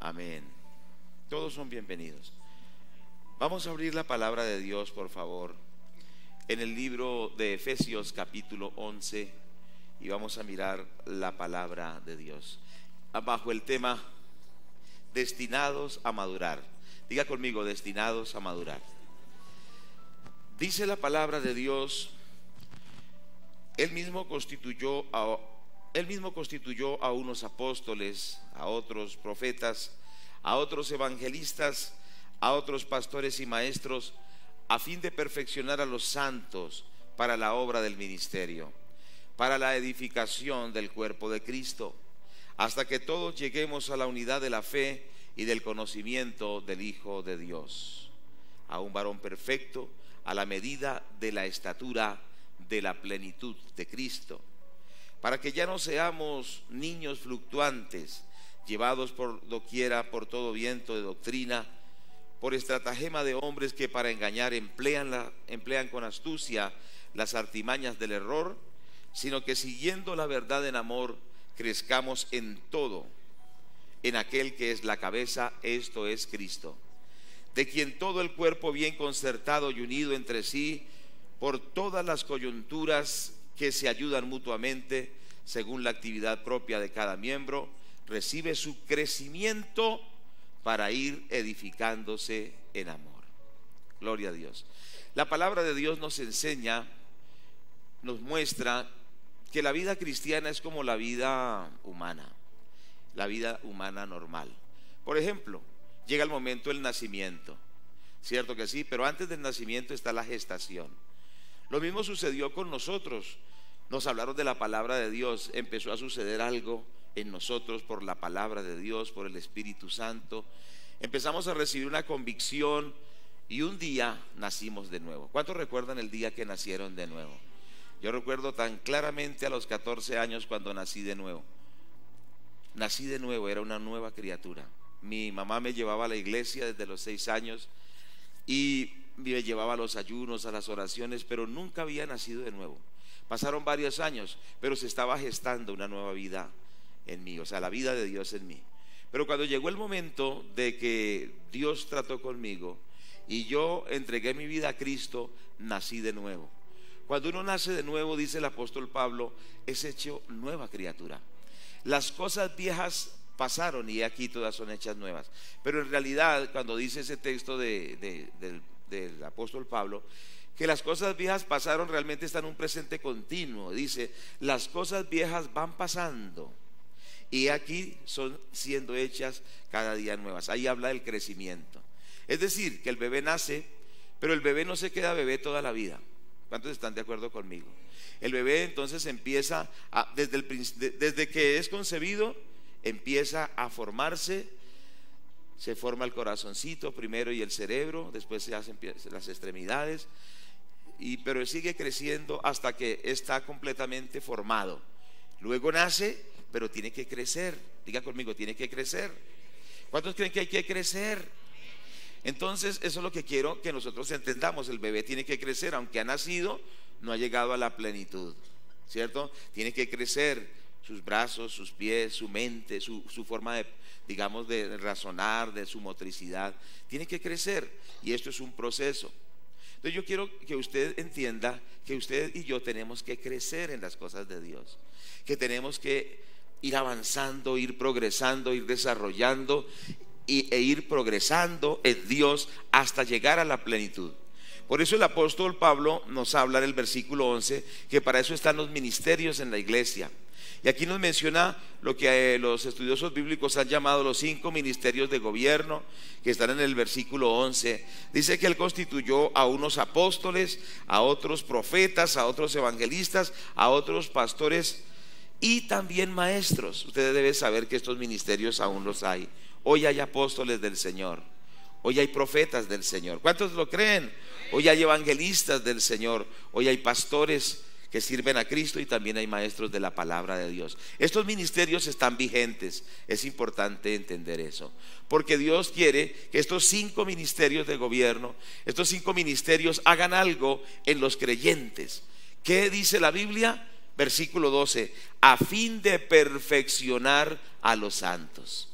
Amén. Todos son bienvenidos. Vamos a abrir la palabra de Dios, por favor, en el libro de Efesios capítulo 11, y vamos a mirar la palabra de Dios bajo el tema destinados a madurar. Diga conmigo, destinados a madurar. Dice la palabra de Dios: Él mismo constituyó a unos apóstoles, a otros profetas, a otros evangelistas, a otros pastores y maestros, a fin de perfeccionar a los santos para la obra del ministerio, para la edificación del cuerpo de Cristo, hasta que todos lleguemos a la unidad de la fe y del conocimiento del Hijo de Dios, a un varón perfecto, a la medida de la estatura de la plenitud de Cristo, para que ya no seamos niños fluctuantes, llevados por doquiera por todo viento de doctrina, por estratagema de hombres que para engañar emplean con astucia las artimañas del error, sino que siguiendo la verdad en amor, crezcamos en todo, en aquel que es la cabeza, esto es Cristo, de quien todo el cuerpo bien concertado y unido entre sí, por todas las coyunturas que se ayudan mutuamente, según la actividad propia de cada miembro, recibe su crecimiento para ir edificándose en amor. Gloria a Dios. La palabra de Dios nos enseña, nos muestra que la vida cristiana es como la vida humana normal. Por ejemplo, llega el momento del nacimiento, cierto que sí, pero antes del nacimiento está la gestación. Lo mismo sucedió con nosotros. Nos hablaron de la palabra de Dios, empezó a suceder algo en nosotros por la palabra de Dios, por el Espíritu Santo. Empezamos a recibir una convicción y un día nacimos de nuevo. ¿Cuántos recuerdan el día que nacieron de nuevo? Yo recuerdo tan claramente a los 14 años cuando nací de nuevo. Nací de nuevo, era una nueva criatura. Mi mamá me llevaba a la iglesia desde los 6 años y me llevaba a los ayunos, a las oraciones, pero nunca había nacido de nuevo. Pasaron varios años, pero se estaba gestando una nueva vida en mí, o sea, la vida de Dios en mí. Pero cuando llegó el momento de que Dios trató conmigo y yo entregué mi vida a Cristo, nací de nuevo. Cuando uno nace de nuevo, dice el apóstol Pablo, es hecho nueva criatura. Las cosas viejas pasaron y aquí todas son hechas nuevas. Pero en realidad, cuando dice ese texto del apóstol Pablo, que las cosas viejas pasaron, realmente está en un presente continuo. Dice, las cosas viejas van pasando y aquí son siendo hechas cada día nuevas. Ahí habla del crecimiento. Es decir, que el bebé nace, pero el bebé no se queda bebé toda la vida. ¿Cuántos están de acuerdo conmigo? El bebé entonces empieza desde que es concebido, empieza a formarse. Se forma el corazoncito primero y el cerebro, después se hacen las extremidades, pero sigue creciendo hasta que está completamente formado. Luego nace, pero tiene que crecer. Diga conmigo, tiene que crecer. ¿Cuántos creen que hay que crecer? Entonces eso es lo que quiero que nosotros entendamos. El bebé tiene que crecer, aunque ha nacido, no ha llegado a la plenitud, ¿cierto? Tiene que crecer sus brazos, sus pies, su mente, su forma de, digamos, de razonar, de su motricidad. Tiene que crecer y esto es un proceso. Entonces yo quiero que usted entienda que usted y yo tenemos que crecer en las cosas de Dios, que tenemos que ir avanzando, ir progresando, ir desarrollando e ir progresando en Dios hasta llegar a la plenitud. Por eso el apóstol Pablo nos habla en el versículo 11 que para eso están los ministerios en la iglesia. Y aquí nos menciona lo que los estudiosos bíblicos han llamado los 5 ministerios de gobierno, que están en el versículo 11. Dice que Él constituyó a unos apóstoles, a otros profetas, a otros evangelistas, a otros pastores y también maestros. Ustedes deben saber que estos ministerios aún los hay. Hoy hay apóstoles del Señor, hoy hay profetas del Señor. ¿Cuántos lo creen? Hoy hay evangelistas del Señor, hoy hay pastores que sirven a Cristo y también hay maestros de la palabra de Dios. Estos ministerios están vigentes. Es importante entender eso, porque Dios quiere que estos 5 ministerios de gobierno, estos 5 ministerios hagan algo en los creyentes. ¿Qué dice la Biblia? Versículo 12, a fin de perfeccionar a los santos.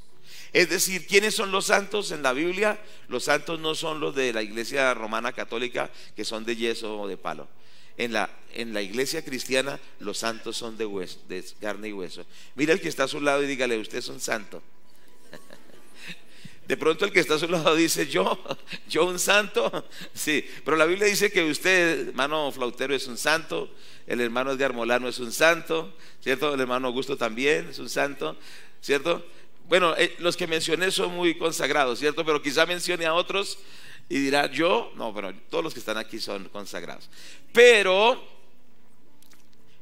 Es decir, ¿quiénes son los santos en la Biblia? Los santos no son los de la iglesia romana católica, que son de yeso o de palo. En la iglesia cristiana los santos son de hueso, de carne y hueso. Mira el que está a su lado y dígale: usted es un santo. De pronto el que está a su lado dice: yo un santo. Sí, pero la Biblia dice que usted, hermano Flautero, es un santo. El hermano Edgar Molano es un santo, ¿cierto? El hermano Augusto también es un santo, ¿cierto? Bueno, los que mencioné son muy consagrados, ¿cierto? Pero quizá mencione a otros y dirá: yo, no, pero todos los que están aquí son consagrados. Pero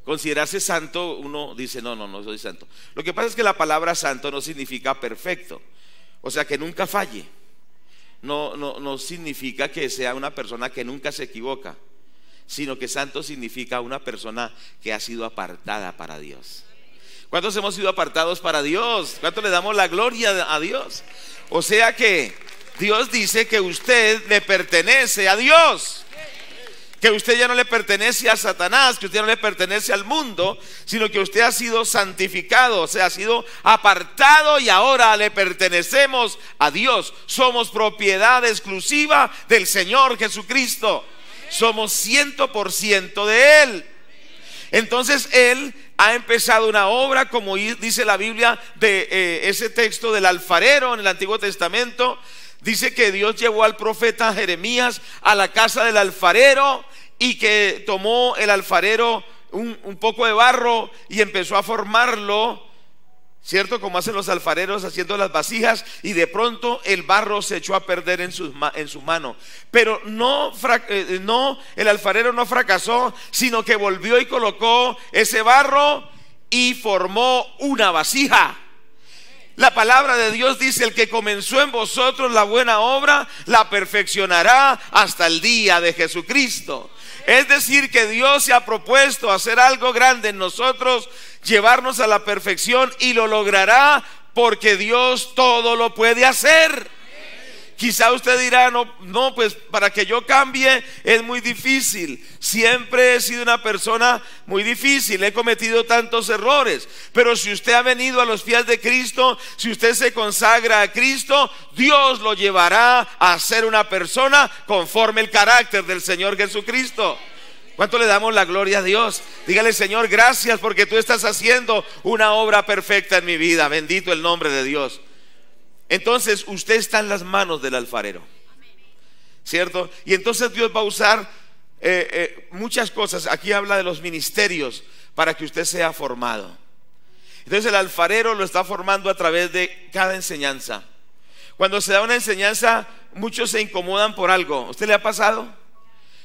considerarse santo, uno dice: no soy santo. Lo que pasa es que la palabra santo no significa perfecto, o sea, que nunca falle. No significa que sea una persona que nunca se equivoca, sino que santo significa una persona que ha sido apartada para Dios. ¿Cuántos hemos sido apartados para Dios? ¿Cuántos le damos la gloria a Dios? O sea que Dios dice que usted le pertenece a Dios, que usted ya no le pertenece a Satanás, que usted no le pertenece al mundo, sino que usted ha sido santificado, o sea, ha sido apartado y ahora le pertenecemos a Dios. Somos propiedad exclusiva del Señor Jesucristo. Somos 100% de Él. Entonces Él ha empezado una obra, como dice la Biblia, de ese texto del alfarero en el Antiguo Testamento. Dice que Dios llevó al profeta Jeremías a la casa del alfarero y que tomó el alfarero un poco de barro y empezó a formarlo, ¿cierto? Como hacen los alfareros haciendo las vasijas, y de pronto el barro se echó a perder en su mano. Pero el alfarero no fracasó, sino que volvió y colocó ese barro y formó una vasija. La palabra de Dios dice: el que comenzó en vosotros la buena obra, la perfeccionará hasta el día de Jesucristo. Es decir, que Dios se ha propuesto hacer algo grande en nosotros, llevarnos a la perfección, y lo logrará porque Dios todo lo puede hacer. Quizá usted dirá: no, pues para que yo cambie es muy difícil. Siempre he sido una persona muy difícil, he cometido tantos errores. Pero si usted ha venido a los pies de Cristo, si usted se consagra a Cristo, Dios lo llevará a ser una persona conforme el carácter del Señor Jesucristo. ¿Cuánto le damos la gloria a Dios? Dígale: Señor, gracias porque tú estás haciendo una obra perfecta en mi vida. Bendito el nombre de Dios. Entonces usted está en las manos del alfarero, ¿cierto? Y entonces Dios va a usar muchas cosas. Aquí habla de los ministerios para que usted sea formado. Entonces el alfarero lo está formando a través de cada enseñanza. Cuando se da una enseñanza, muchos se incomodan por algo. ¿Usted le ha pasado?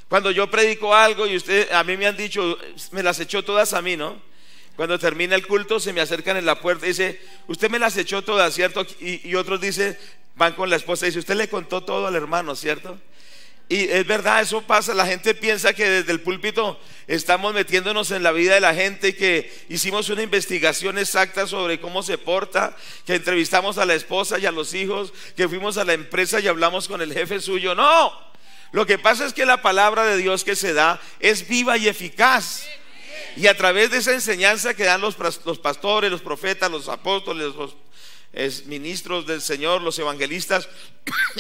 Cuando yo predico algo y a mí me han dicho, me las echó todas a mí, ¿no? Cuando termina el culto se me acercan en la puerta y dice: usted me las echó todas, ¿cierto? Y otros dicen, van con la esposa y dice: usted le contó todo al hermano, ¿cierto? Y es verdad, eso pasa. La gente piensa que desde el púlpito estamos metiéndonos en la vida de la gente y que hicimos una investigación exacta sobre cómo se porta, que entrevistamos a la esposa y a los hijos, que fuimos a la empresa y hablamos con el jefe suyo. No, lo que pasa es que la palabra de Dios que se da es viva y eficaz. Y a través de esa enseñanza que dan los pastores, los profetas, los apóstoles, los ministros del Señor, los evangelistas,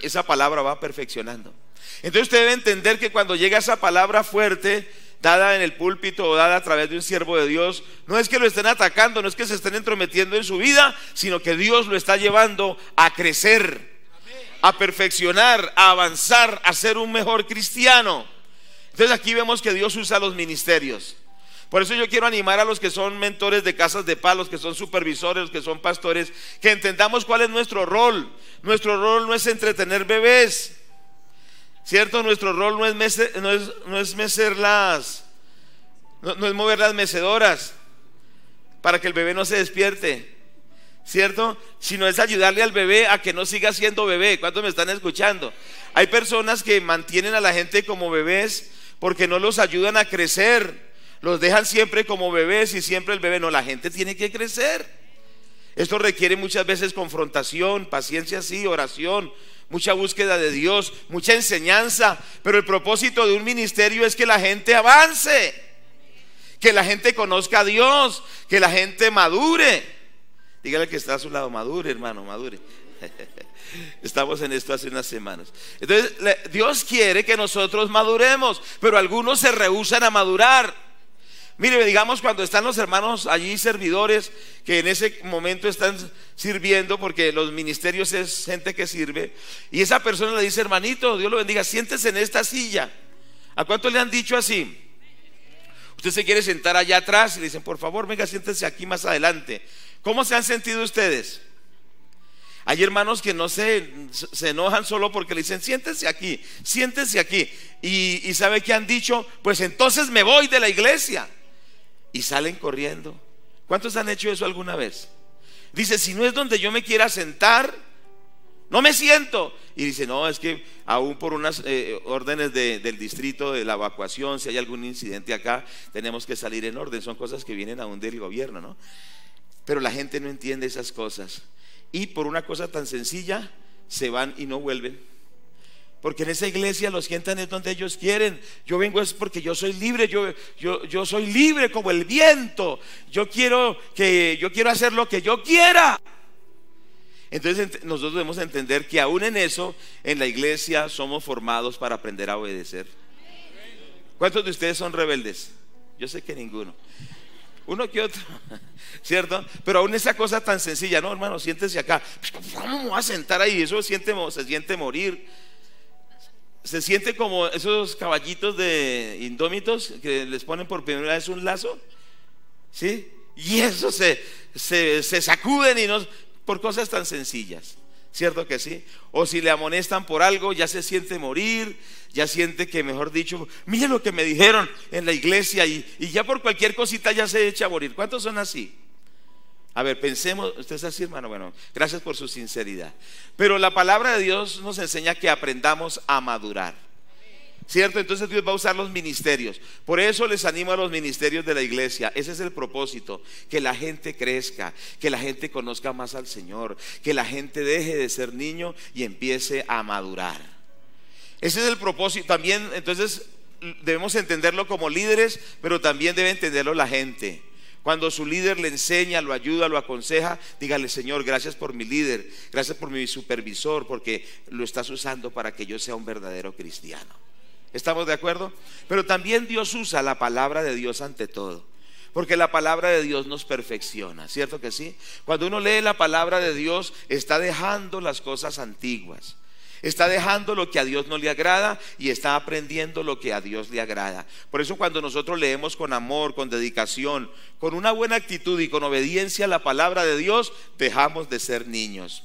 esa palabra va perfeccionando. Entonces usted debe entender que cuando llega esa palabra fuerte, dada en el púlpito o dada a través de un siervo de Dios, no es que lo estén atacando, no es que se estén entrometiendo en su vida, sino que Dios lo está llevando a crecer, a perfeccionar, a avanzar, a ser un mejor cristiano. Entonces aquí vemos que Dios usa los ministerios. Por eso yo quiero animar a los que son mentores de casas de paz, los que son supervisores, los que son pastores, que entendamos cuál es nuestro rol. Nuestro rol no es entretener bebés, ¿cierto? Nuestro rol no es mover las mecedoras para que el bebé no se despierte, ¿cierto? Sino es ayudarle al bebé a que no siga siendo bebé. ¿Cuántos me están escuchando? Hay personas que mantienen a la gente como bebés porque no los ayudan a crecer. Los dejan siempre como bebés y siempre el bebé. No, la gente tiene que crecer. Esto requiere muchas veces confrontación, paciencia, sí, oración, mucha búsqueda de Dios, mucha enseñanza. Pero el propósito de un ministerio es que la gente avance, que la gente conozca a Dios, que la gente madure. Dígale que está a su lado: madure, hermano, madure. Estamos en esto hace unas semanas. Entonces, Dios quiere que nosotros maduremos, pero algunos se rehúsan a madurar. Mire, digamos cuando están los hermanos allí servidores que en ese momento están sirviendo, porque los ministerios es gente que sirve, y esa persona le dice: hermanito, Dios lo bendiga, siéntese en esta silla. ¿A cuánto le han dicho así? Usted se quiere sentar allá atrás y le dicen: por favor, venga, siéntese aquí más adelante. ¿Cómo se han sentido ustedes? Hay hermanos que no se enojan solo porque le dicen: siéntese aquí, siéntese aquí. Y ¿sabe qué han dicho? Pues entonces me voy de la iglesia. Y salen corriendo. ¿Cuántos han hecho eso alguna vez? Dice: si no es donde yo me quiera sentar, no me siento. Y dice: no, es que aún por unas órdenes del distrito, de la evacuación, si hay algún incidente acá, tenemos que salir en orden. Son cosas que vienen aún del gobierno, ¿no? Pero la gente no entiende esas cosas. Y por una cosa tan sencilla, se van y no vuelven. Porque en esa iglesia los sientan es donde ellos quieren. Yo vengo es porque yo soy libre. Yo soy libre como el viento. Yo quiero hacer lo que yo quiera. Entonces nosotros debemos entender que aún en eso, en la iglesia somos formados para aprender a obedecer. ¿Cuántos de ustedes son rebeldes? Yo sé que ninguno. Uno que otro, ¿cierto? Pero aún esa cosa tan sencilla: no, hermano, siéntese acá. ¿Cómo me voy a sentar ahí? Eso se siente morir. Se siente como esos caballitos de indómitos que les ponen por primera vez un lazo, ¿sí? Y eso se sacuden y no, por cosas tan sencillas, ¿cierto que sí? O si le amonestan por algo, ya se siente morir, ya siente que, mejor dicho, mire lo que me dijeron en la iglesia, y ya por cualquier cosita ya se echa a morir. ¿Cuántos son así? A ver, pensemos. ¿Usted es así, hermano? Bueno, gracias por su sinceridad. Pero la palabra de Dios nos enseña que aprendamos a madurar, ¿cierto? Entonces Dios va a usar los ministerios. Por eso les animo a los ministerios de la iglesia. Ese es el propósito: que la gente crezca, que la gente conozca más al Señor, que la gente deje de ser niño y empiece a madurar. Ese es el propósito. También, entonces, debemos entenderlo como líderes, pero también debe entenderlo la gente. Cuando su líder le enseña, lo ayuda, lo aconseja, dígale: Señor, gracias por mi líder, gracias por mi supervisor, porque lo estás usando para que yo sea un verdadero cristiano. ¿Estamos de acuerdo? Pero también Dios usa la palabra de Dios ante todo, porque la palabra de Dios nos perfecciona, ¿cierto que sí? Cuando uno lee la palabra de Dios, está dejando las cosas antiguas, está dejando lo que a Dios no le agrada y está aprendiendo lo que a Dios le agrada. Por eso cuando nosotros leemos con amor, con dedicación, con una buena actitud y con obediencia a la palabra de Dios, dejamos de ser niños.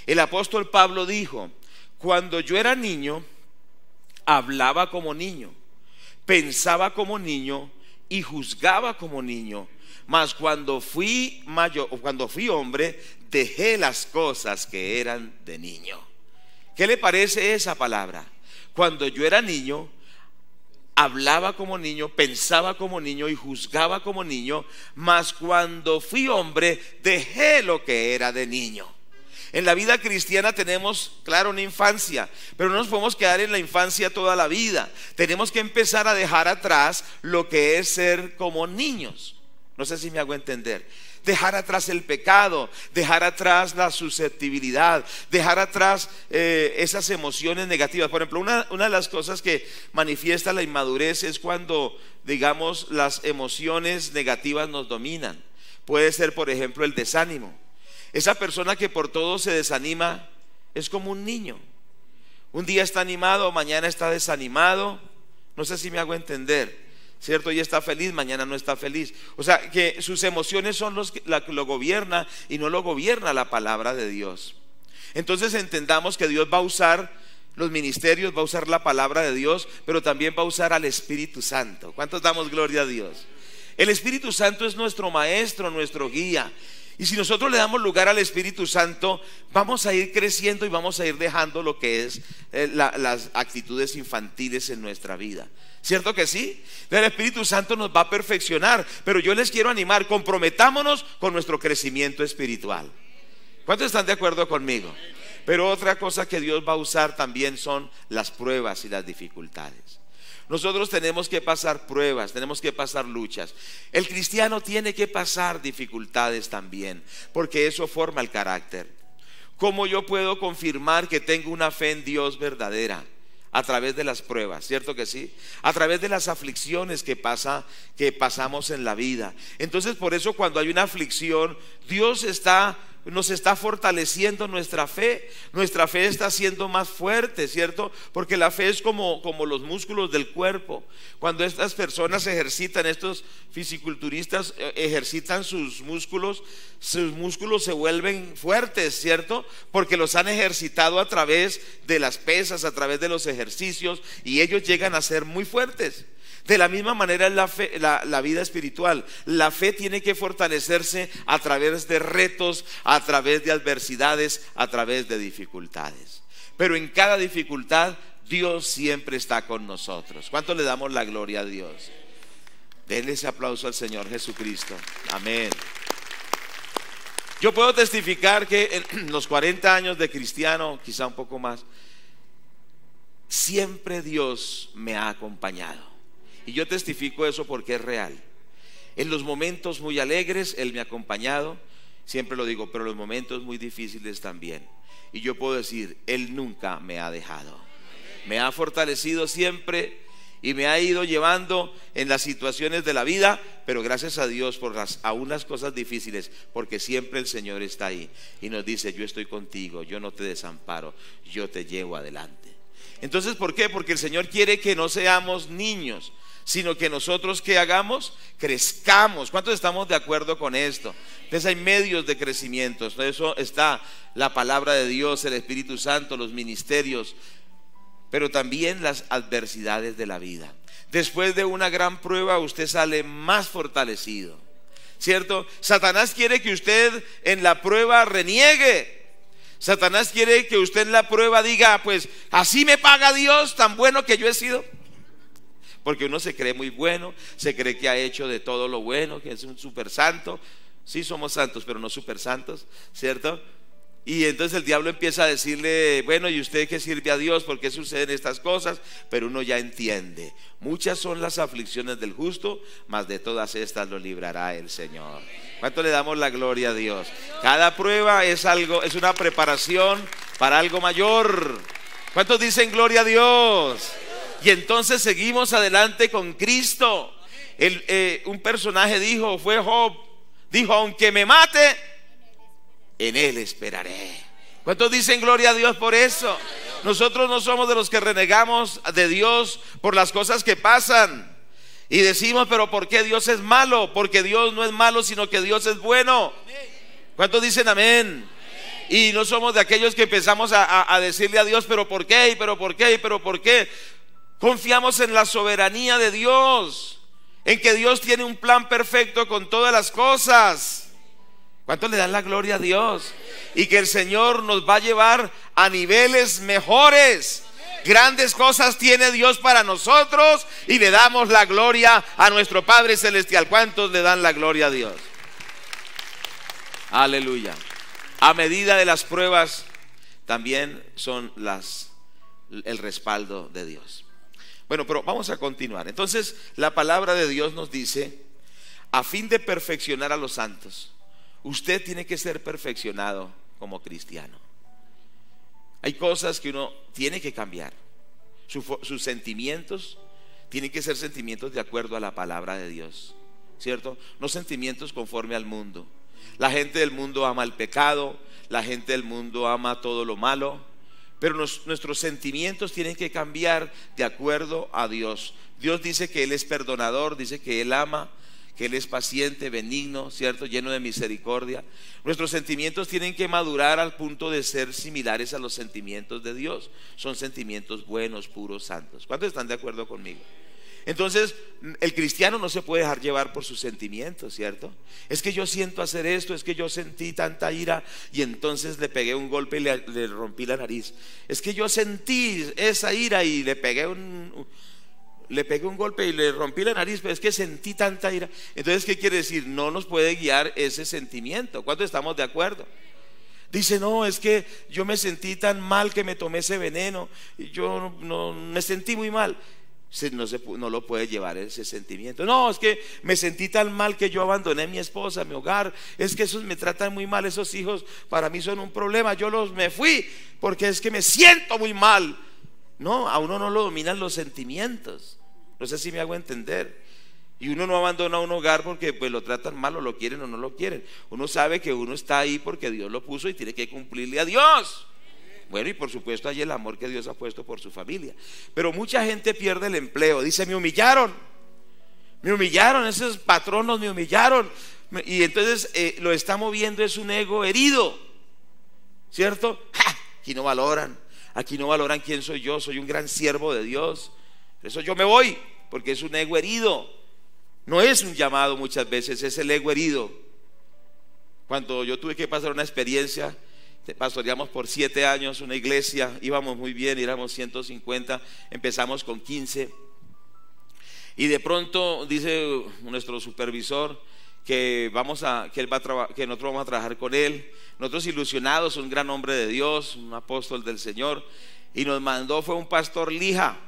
El apóstol Pablo dijo: cuando yo era niño, hablaba como niño, pensaba como niño y juzgaba como niño. Mas cuando fui hombre, dejé las cosas que eran de niño. ¿Qué le parece esa palabra? Cuando yo era niño, hablaba como niño, pensaba como niño y juzgaba como niño, mas cuando fui hombre, dejé lo que era de niño. En la vida cristiana tenemos, claro, una infancia, pero no nos podemos quedar en la infancia toda la vida. Tenemos que empezar a dejar atrás lo que es ser como niños. No sé si me hago entender. Dejar atrás el pecado, dejar atrás la susceptibilidad, dejar atrás esas emociones negativas. Por ejemplo, una de las cosas que manifiesta la inmadurez es cuando, digamos, las emociones negativas nos dominan. Puede ser, por ejemplo, el desánimo. Esa persona que por todo se desanima es como un niño. Un día está animado, mañana está desanimado. No sé si me hago entender, ¿cierto? Hoy está feliz, mañana no está feliz. O sea, que sus emociones son la que lo gobierna y no lo gobierna la palabra de Dios. Entonces entendamos que Dios va a usar los ministerios, va a usar la palabra de Dios, pero también va a usar al Espíritu Santo. ¿Cuántos damos gloria a Dios? El Espíritu Santo es nuestro maestro, nuestro guía. Y si nosotros le damos lugar al Espíritu Santo, vamos a ir creciendo y vamos a ir dejando lo que es las actitudes infantiles en nuestra vida. ¿Cierto que sí? El Espíritu Santo nos va a perfeccionar, pero yo les quiero animar: comprometámonos con nuestro crecimiento espiritual. ¿Cuántos están de acuerdo conmigo? Pero otra cosa que Dios va a usar también son las pruebas y las dificultades. Nosotros tenemos que pasar pruebas, tenemos que pasar luchas. El cristiano tiene que pasar dificultades también, porque eso forma el carácter. ¿Cómo yo puedo confirmar que tengo una fe en Dios verdadera? A través de las pruebas, ¿cierto que sí? A través de las aflicciones que pasamos en la vida. Entonces, por eso cuando hay una aflicción, Dios nos está fortaleciendo nuestra fe. Nuestra fe está siendo más fuerte, ¿cierto? Porque la fe es como los músculos del cuerpo. Cuando estas personas ejercitan, estos fisiculturistas ejercitan sus músculos se vuelven fuertes, ¿cierto? Porque los han ejercitado a través de las pesas, a través de los ejercicios, y ellos llegan a ser muy fuertes. De la misma manera es la fe, la vida espiritual. La fe tiene que fortalecerse a través de retos, a través de adversidades, a través de dificultades. Pero en cada dificultad Dios siempre está con nosotros. ¿Cuánto le damos la gloria a Dios? Denle ese aplauso al Señor Jesucristo. Amén. Yo puedo testificar que en los 40 años de cristiano, quizá un poco más, siempre Dios me ha acompañado. Y yo testifico eso porque es real. En los momentos muy alegres Él me ha acompañado, siempre lo digo, pero en los momentos muy difíciles también. Y yo puedo decir, Él nunca me ha dejado. Me ha fortalecido siempre y me ha ido llevando en las situaciones de la vida, pero gracias a Dios por aún las cosas difíciles, porque siempre el Señor está ahí y nos dice, yo estoy contigo, yo no te desamparo, yo te llevo adelante. Entonces, ¿por qué? Porque el Señor quiere que no seamos niños, sino que nosotros, ¿qué hagamos? Crezcamos. ¿Cuántos estamos de acuerdo con esto? Entonces hay medios de crecimiento. Eso está la palabra de Dios, el Espíritu Santo, los ministerios, pero también las adversidades de la vida. Después de una gran prueba usted sale más fortalecido, ¿cierto? Satanás quiere que usted en la prueba reniegue. Satanás quiere que usted en la prueba diga, pues así me paga Dios, tan bueno que yo he sido. Porque uno se cree muy bueno, se cree que ha hecho de todo lo bueno, que es un super santo. Sí somos santos, pero no super santos, ¿cierto? Y entonces el diablo empieza a decirle, bueno, ¿y usted qué sirve a Dios? ¿Por qué suceden estas cosas? Pero uno ya entiende, muchas son las aflicciones del justo, mas de todas estas lo librará el Señor. ¿Cuánto le damos la gloria a Dios? Cada prueba es una preparación para algo mayor. ¿Cuántos dicen gloria a Dios? Y entonces seguimos adelante con Cristo. Un personaje fue Job, dijo, aunque me mate, en Él esperaré. ¿Cuántos dicen gloria a Dios por eso? Nosotros no somos de los que renegamos de Dios por las cosas que pasan y decimos, pero ¿por qué Dios es malo? Porque Dios no es malo, sino que Dios es bueno. ¿Cuántos dicen amén? Y no somos de aquellos que empezamos a decirle a Dios, pero ¿por qué? ¿Pero por qué? ¿Pero por qué? Confiamos en la soberanía de Dios, en que Dios tiene un plan perfecto con todas las cosas. ¿Cuántos le dan la gloria a Dios? Y que el Señor nos va a llevar a niveles mejores. Grandes cosas tiene Dios para nosotros y le damos la gloria a nuestro Padre Celestial. ¿Cuántos le dan la gloria a Dios? Aleluya. A medida de las pruebas también son el respaldo de Dios. Bueno, pero vamos a continuar. Entonces, la palabra de Dios nos dice, a fin de perfeccionar a los santos, usted tiene que ser perfeccionado como cristiano. Hay cosas que uno tiene que cambiar. Sus sentimientos tienen que ser sentimientos de acuerdo a la palabra de Dios, ¿cierto? No sentimientos conforme al mundo. La gente del mundo ama el pecado, la gente del mundo ama todo lo malo, pero nuestros sentimientos tienen que cambiar de acuerdo a Dios. Dios dice que Él es perdonador, dice que Él ama, que Él es paciente, benigno, ¿cierto? Lleno de misericordia. Nuestros sentimientos tienen que madurar al punto de ser similares a los sentimientos de Dios. Son sentimientos buenos, puros, santos. ¿Cuántos están de acuerdo conmigo? Entonces, el cristiano no se puede dejar llevar por sus sentimientos, ¿cierto? Es que yo siento hacer esto, es que yo sentí tanta ira y entonces le pegué un golpe y le rompí la nariz. Es que yo sentí esa ira y le pegué un golpe y le rompí la nariz, pero es que sentí tanta ira. Entonces, ¿qué quiere decir? No nos puede guiar ese sentimiento. ¿Cuántos estamos de acuerdo? Dice, no, es que yo me sentí tan mal que me tomé ese veneno y yo no me sentí muy mal. no lo puede llevar ese sentimiento. No, es que me sentí tan mal que yo abandoné a mi esposa, mi hogar. Es que esos me tratan muy mal, esos hijos para mí son un problema. Me fui porque es que me siento muy mal. No, a uno no lo dominan los sentimientos. No sé si me hago entender. Y uno no abandona un hogar porque pues lo tratan mal, o lo quieren o no lo quieren. Uno sabe que uno está ahí porque Dios lo puso y tiene que cumplirle a Dios. Bueno, y por supuesto hay el amor que Dios ha puesto por su familia. Pero mucha gente pierde el empleo. Dice, me humillaron, esos patronos me humillaron. Y entonces lo está moviendo es un ego herido, ¿cierto? ¡Ja! Aquí no valoran quién soy yo. Soy un gran siervo de Dios. Por eso yo me voy, porque es un ego herido. No es un llamado muchas veces, es el ego herido. Cuando yo tuve que pasar una experiencia, pastoreamos por 7 años una iglesia, íbamos muy bien, éramos 150, empezamos con 15. Y de pronto dice nuestro supervisor que nosotros vamos a trabajar con él. Nosotros ilusionados, un gran hombre de Dios, un apóstol del Señor, y nos mandó, fue un pastor lija.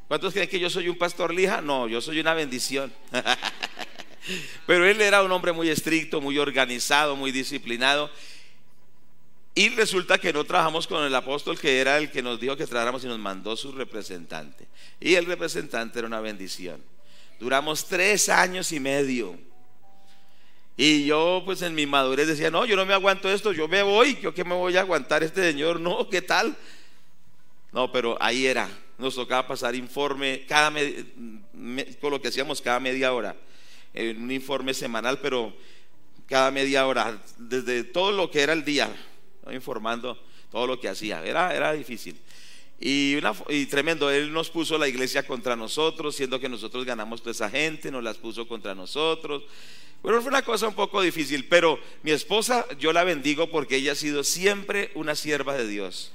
¿Cuántos creen que yo soy un pastor lija? No, yo soy una bendición. Pero él era un hombre muy estricto, muy organizado, muy disciplinado. Y resulta que no trabajamos con el apóstol, que era el que nos dijo que trabajáramos, y nos mandó su representante. Y el representante era una bendición. Duramos 3 años y medio. Y yo pues en mi madurez decía, no, yo no me aguanto esto, yo me voy. ¿Yo qué me voy a aguantar este señor? No, ¿qué tal? No, pero ahí era. Nos tocaba pasar informe con lo que hacíamos cada media hora, un informe semanal, pero cada media hora, desde todo lo que era el día, informando todo lo que hacía. Era difícil y tremendo. Él nos puso la iglesia contra nosotros, siendo que nosotros ganamos toda esa gente, nos las puso contra nosotros. Bueno, fue una cosa un poco difícil, pero mi esposa, yo la bendigo porque ella ha sido siempre una sierva de Dios.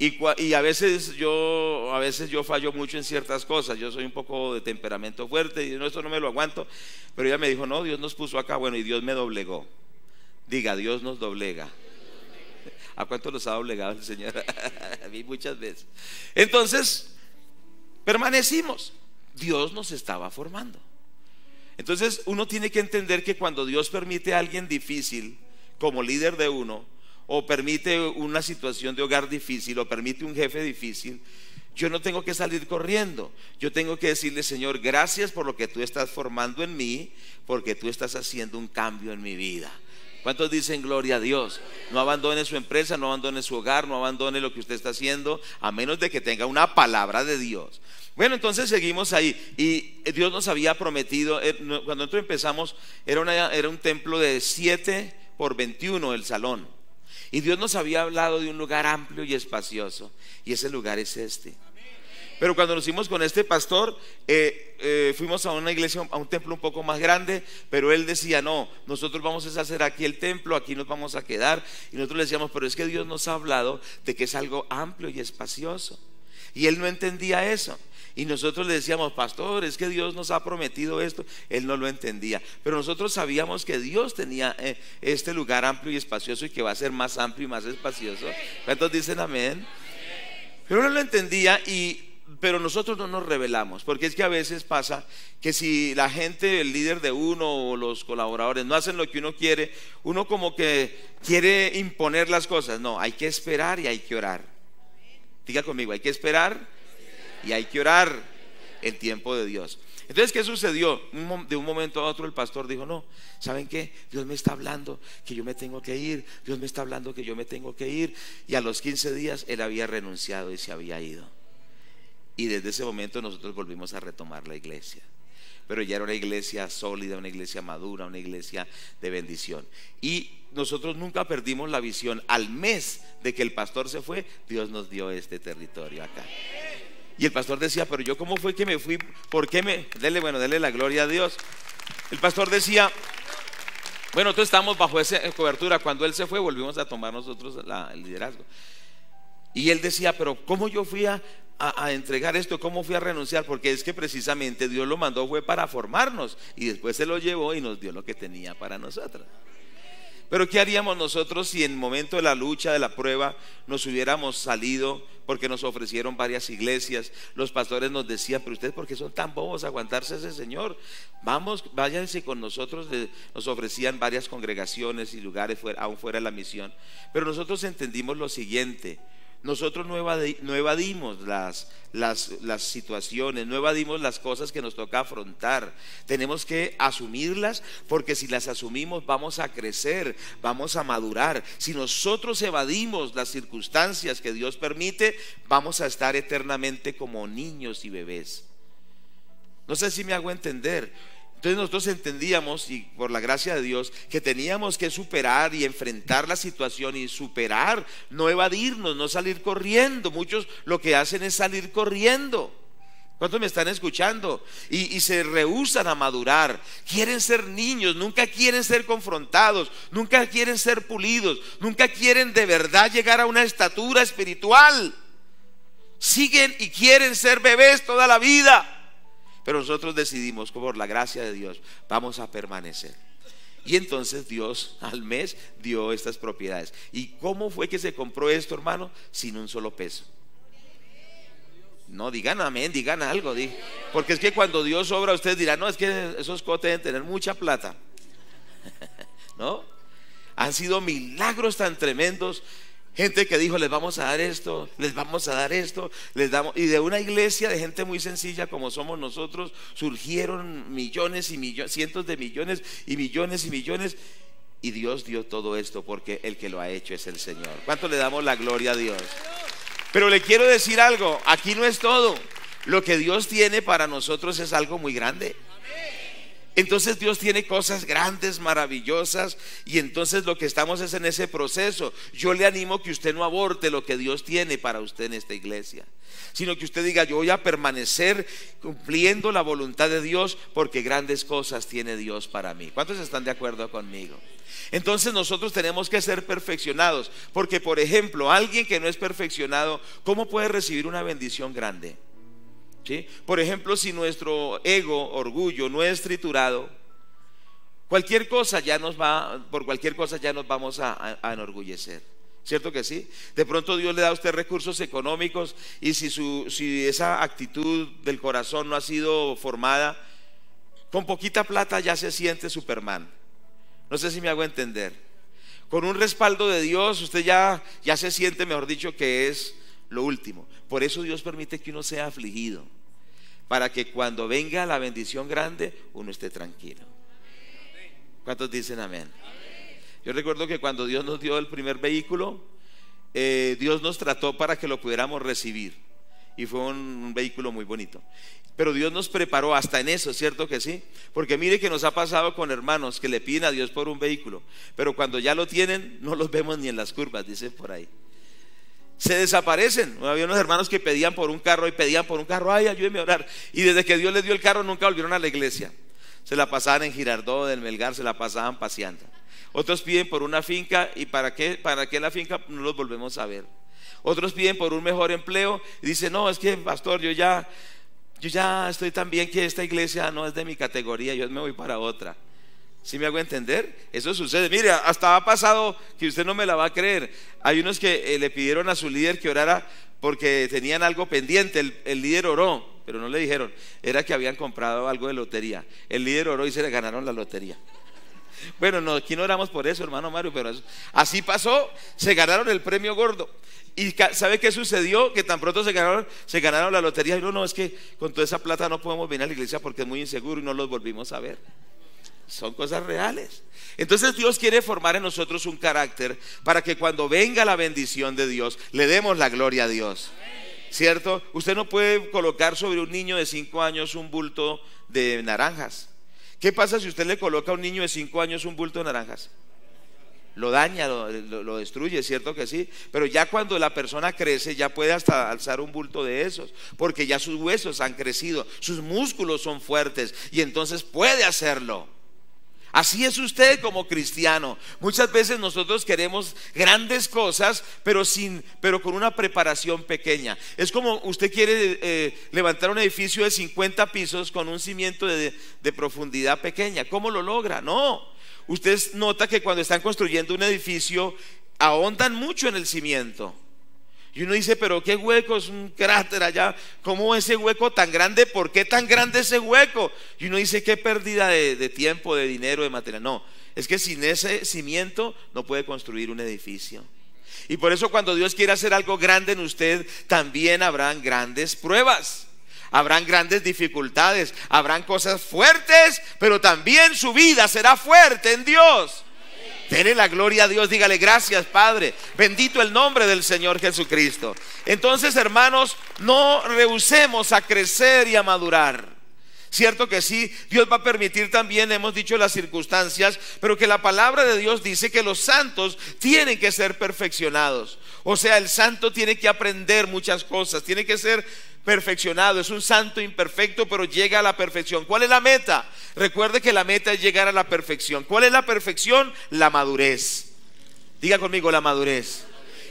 Y a veces yo fallo mucho en ciertas cosas. Yo soy un poco de temperamento fuerte y esto no me lo aguanto. Pero ella me dijo, no, Dios nos puso acá. Bueno, y Dios me doblegó. Diga, Dios nos doblega. ¿A cuánto nos ha doblegado el Señor? A mí muchas veces. Entonces permanecimos. Dios nos estaba formando. Entonces uno tiene que entender que cuando Dios permite a alguien difícil como líder de uno, o permite una situación de hogar difícil, o permite un jefe difícil, yo no tengo que salir corriendo. Yo tengo que decirle, Señor, gracias por lo que tú estás formando en mí, porque tú estás haciendo un cambio en mi vida. ¿Cuántos dicen gloria a Dios? No abandone su empresa, no abandone su hogar, no abandone lo que usted está haciendo, a menos de que tenga una palabra de Dios. Bueno, entonces seguimos ahí. Y Dios nos había prometido, cuando nosotros empezamos, era un templo de 7 por 21 el salón. Y Dios nos había hablado de un lugar amplio y espacioso, y ese lugar es este. Pero cuando nos fuimos con este pastor, fuimos a una iglesia, a un templo un poco más grande, pero él decía, no, nosotros vamos a hacer aquí el templo, aquí nos vamos a quedar. Y nosotros le decíamos, pero es que Dios nos ha hablado de que es algo amplio y espacioso. Y él no entendía eso. Y nosotros le decíamos, pastor, es que Dios nos ha prometido esto. Él no lo entendía, pero nosotros sabíamos que Dios tenía este lugar amplio y espacioso, y que va a ser más amplio y más espacioso. ¿Cuántos dicen amén? Pero no lo entendía, pero nosotros no nos rebelamos, porque es que a veces pasa que si la gente, el líder de uno o los colaboradores no hacen lo que uno quiere, uno como que quiere imponer las cosas. No, hay que esperar y hay que orar. Diga conmigo, hay que esperar y hay que orar el tiempo de Dios. Entonces, ¿qué sucedió? De un momento a otro el pastor dijo, no, ¿saben qué? Dios me está hablando que yo me tengo que ir. Dios me está hablando que yo me tengo que ir. Y a los 15 días él había renunciado y se había ido. Y desde ese momento nosotros volvimos a retomar la iglesia. Pero ya era una iglesia sólida, una iglesia madura, una iglesia de bendición. Y nosotros nunca perdimos la visión. Al mes de que el pastor se fue, Dios nos dio este territorio acá. Y el pastor decía, pero yo cómo fue que me fui, ¿por qué dele la gloria a Dios? El pastor decía, bueno, nosotros estamos bajo esa cobertura. Cuando él se fue, volvimos a tomar nosotros el liderazgo. Y él decía, pero ¿cómo yo fui a entregar esto? ¿Cómo fui a renunciar? Porque es que precisamente Dios lo mandó fue para formarnos, y después se lo llevó y nos dio lo que tenía para nosotros. Pero ¿qué haríamos nosotros si en el momento de la lucha, de la prueba, nos hubiéramos salido? Porque nos ofrecieron varias iglesias, los pastores nos decían: pero ustedes, ¿por qué son tan bobos a aguantarse a ese señor? Vamos, váyanse con nosotros. Nos ofrecían varias congregaciones y lugares aún fuera de la misión. Pero nosotros entendimos lo siguiente: nosotros no evadimos las situaciones, no evadimos las cosas que nos toca afrontar. Tenemos que asumirlas, porque si las asumimos vamos a crecer, vamos a madurar. Si nosotros evadimos las circunstancias que Dios permite, vamos a estar eternamente como niños y bebés. No sé si me hago entender. Entonces nosotros entendíamos, y por la gracia de Dios, que teníamos que superar y enfrentar la situación y superar, no evadirnos, no salir corriendo. Muchos lo que hacen es salir corriendo. ¿Cuántos me están escuchando? Y se rehúsan a madurar. Quieren ser niños, nunca quieren ser confrontados, nunca quieren ser pulidos, nunca quieren de verdad llegar a una estatura espiritual. Siguen y quieren ser bebés toda la vida. Pero nosotros decidimos, por la gracia de Dios, vamos a permanecer. Y entonces Dios al mes dio estas propiedades. ¿Y cómo fue que se compró esto, hermano? Sin un solo peso. No, digan amén, digan algo. Porque es que cuando Dios obra, ustedes dirán: no, es que esos cotes deben tener mucha plata. ¿No? Han sido milagros tan tremendos. Gente que dijo: les vamos a dar esto, les vamos a dar esto, les damos. Y de una iglesia de gente muy sencilla como somos nosotros, surgieron millones y millones, cientos de millones y millones y millones. Y Dios dio todo esto porque el que lo ha hecho es el Señor. ¿Cuánto le damos la gloria a Dios? Pero le quiero decir algo: aquí no es todo. Lo que Dios tiene para nosotros es algo muy grande. Entonces Dios tiene cosas grandes, maravillosas, y entonces lo que estamos es en ese proceso. Yo le animo que usted no aborte lo que Dios tiene para usted en esta iglesia, sino que usted diga: yo voy a permanecer cumpliendo la voluntad de Dios, porque grandes cosas tiene Dios para mí. ¿Cuántos están de acuerdo conmigo? Entonces nosotros tenemos que ser perfeccionados, porque por ejemplo, alguien que no es perfeccionado, ¿cómo puede recibir una bendición grande? ¿Sí? Por ejemplo, si nuestro ego, orgullo, no es triturado, cualquier cosa ya nos va, por cualquier cosa ya nos vamos a enorgullecer. ¿Cierto que sí? De pronto Dios le da a usted recursos económicos, y si esa actitud del corazón no ha sido formada, con poquita plata ya se siente Superman. No sé si me hago entender. Con un respaldo de Dios usted ya se siente, mejor dicho, que es lo último. Por eso Dios permite que uno sea afligido, para que cuando venga la bendición grande uno esté tranquilo. ¿Cuántos dicen amén? Yo recuerdo que cuando Dios nos dio el primer vehículo, Dios nos trató para que lo pudiéramos recibir, y fue un vehículo muy bonito. Pero Dios nos preparó hasta en eso, ¿cierto que sí? Porque mire que nos ha pasado con hermanos que le piden a Dios por un vehículo, pero cuando ya lo tienen no los vemos ni en las curvas, dicen por ahí. Se desaparecen. Había unos hermanos que pedían por un carro y pedían por un carro: ay, ayúdenme a orar. Y desde que Dios les dio el carro nunca volvieron a la iglesia. Se la pasaban en Girardot, del Melgar, se la pasaban paseando. Otros piden por una finca, y ¿para qué la finca? No los volvemos a ver. Otros piden por un mejor empleo y dicen: no, es que pastor, yo ya estoy tan bien que esta iglesia no es de mi categoría, yo me voy para otra. ¿Sí me hago entender? Eso sucede. Mire, hasta ha pasado que usted no me la va a creer. Hay unos que le pidieron a su líder que orara porque tenían algo pendiente. El líder oró, pero no le dijeron. Era que habían comprado algo de lotería. El líder oró y se le ganaron la lotería. Bueno, no, aquí no oramos por eso, hermano Mario, pero así pasó. Se ganaron el premio gordo. ¿Y sabe qué sucedió? Que tan pronto se ganaron la lotería. Y no, es que con toda esa plata no podemos venir a la iglesia porque es muy inseguro, y no los volvimos a ver. Son cosas reales. Entonces Dios quiere formar en nosotros un carácter para que cuando venga la bendición de Dios le demos la gloria a Dios. ¿Cierto? Usted no puede colocar sobre un niño de 5 años un bulto de naranjas. ¿Qué pasa si usted le coloca a un niño de 5 años un bulto de naranjas? Lo daña, lo destruye, ¿cierto que sí? Pero ya cuando la persona crece, ya puede hasta alzar un bulto de esos, porque ya sus huesos han crecido, sus músculos son fuertes, y entonces puede hacerlo. Así es usted como cristiano. Muchas veces nosotros queremos grandes cosas, pero con una preparación pequeña. Es como usted quiere levantar un edificio de 50 pisos con un cimiento de profundidad pequeña. ¿Cómo lo logra? No. usted nota que cuando están construyendo un edificio ahondan mucho en el cimiento. Y uno dice, pero qué hueco, es un cráter allá, ¿cómo ese hueco tan grande? ¿Por qué tan grande ese hueco? Y uno dice, qué pérdida de tiempo, de dinero, de material. No, es que sin ese cimiento no puede construir un edificio. Y por eso cuando Dios quiere hacer algo grande en usted, también habrán grandes pruebas, habrán grandes dificultades, habrán cosas fuertes, pero también su vida será fuerte en Dios. Dele la gloria a Dios, dígale gracias Padre, bendito el nombre del Señor Jesucristo. Entonces, hermanos, no rehusemos a crecer y a madurar. Cierto que sí, Dios va a permitir también, hemos dicho las circunstancias, pero que la palabra de Dios dice que los santos tienen que ser perfeccionados. O sea, el santo tiene que aprender muchas cosas, tiene que ser perfeccionado. Es un santo imperfecto, pero llega a la perfección. ¿Cuál es la meta? Recuerde que la meta es llegar a la perfección. ¿Cuál es la perfección? La madurez. Diga conmigo, la madurez.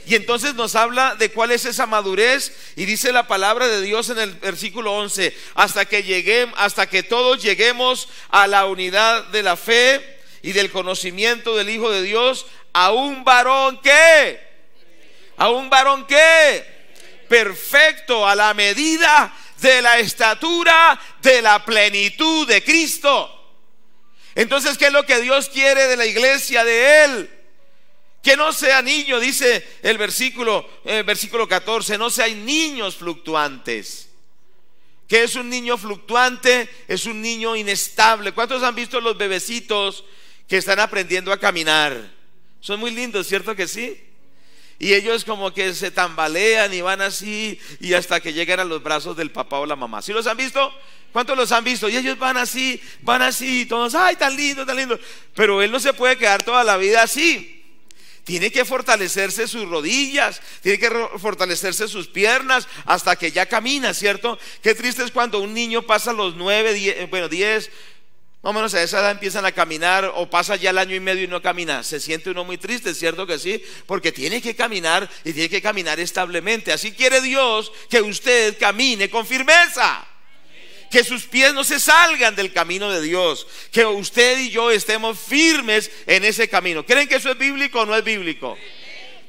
Y entonces nos habla de cuál es esa madurez, y dice la palabra de Dios en el versículo 11: hasta que todos lleguemos a la unidad de la fe y del conocimiento del Hijo de Dios, a un varón que, perfecto, a la medida de la estatura de la plenitud de Cristo. Entonces, ¿qué es lo que Dios quiere de la iglesia, de Él? Que no sea niño, dice el versículo 14, no sean niños fluctuantes. ¿Qué es un niño fluctuante? Es un niño inestable. ¿Cuántos han visto los bebecitos que están aprendiendo a caminar? Son muy lindos, ¿cierto que sí? Y ellos como que se tambalean y van así, y hasta que llegan a los brazos del papá o la mamá. ¿Sí los han visto? ¿Cuántos los han visto? Y ellos van así, todos, ay, tan lindo, tan lindo. Pero él no se puede quedar toda la vida así. Tiene que fortalecerse sus rodillas, tiene que fortalecerse sus piernas hasta que ya camina, ¿cierto? Qué triste es cuando un niño pasa los 9, 10, más o menos a esa edad empiezan a caminar, o pasa ya el año y medio y no camina. Se siente uno muy triste, ¿cierto que sí? Porque tiene que caminar, y tiene que caminar establemente. Así quiere Dios que usted camine con firmeza, que sus pies no se salgan del camino de Dios, que usted y yo estemos firmes en ese camino. ¿Creen que eso es bíblico o no es bíblico?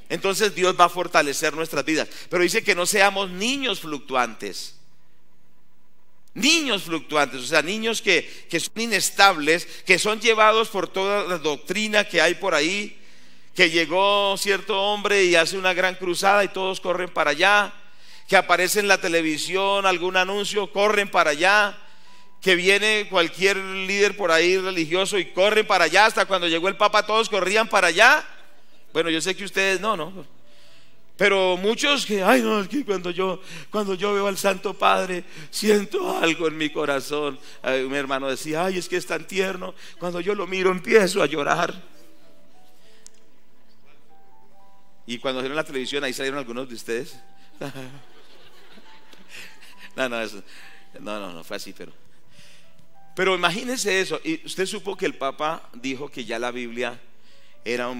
Entonces Dios va a fortalecer nuestras vidas. Pero dice que no seamos niños fluctuantes. Niños fluctuantes, o sea, niños que son inestables, que son llevados por toda la doctrina que hay por ahí, que llegó cierto hombre y hace una gran cruzada y todos corren para allá, que aparece en la televisión algún anuncio, corren para allá, que viene cualquier líder por ahí religioso y corren para allá. Hasta cuando llegó el Papa todos corrían para allá. Bueno, yo sé que ustedes no, pero muchos que, ay no, es que cuando yo veo al Santo Padre siento algo en mi corazón. Mi hermano decía, ay, es que es tan tierno, cuando yo lo miro empiezo a llorar. Y cuando vieron la televisión, ahí salieron algunos de ustedes. No fue así, pero imagínense eso. Y usted supo que el Papa dijo que ya la Biblia era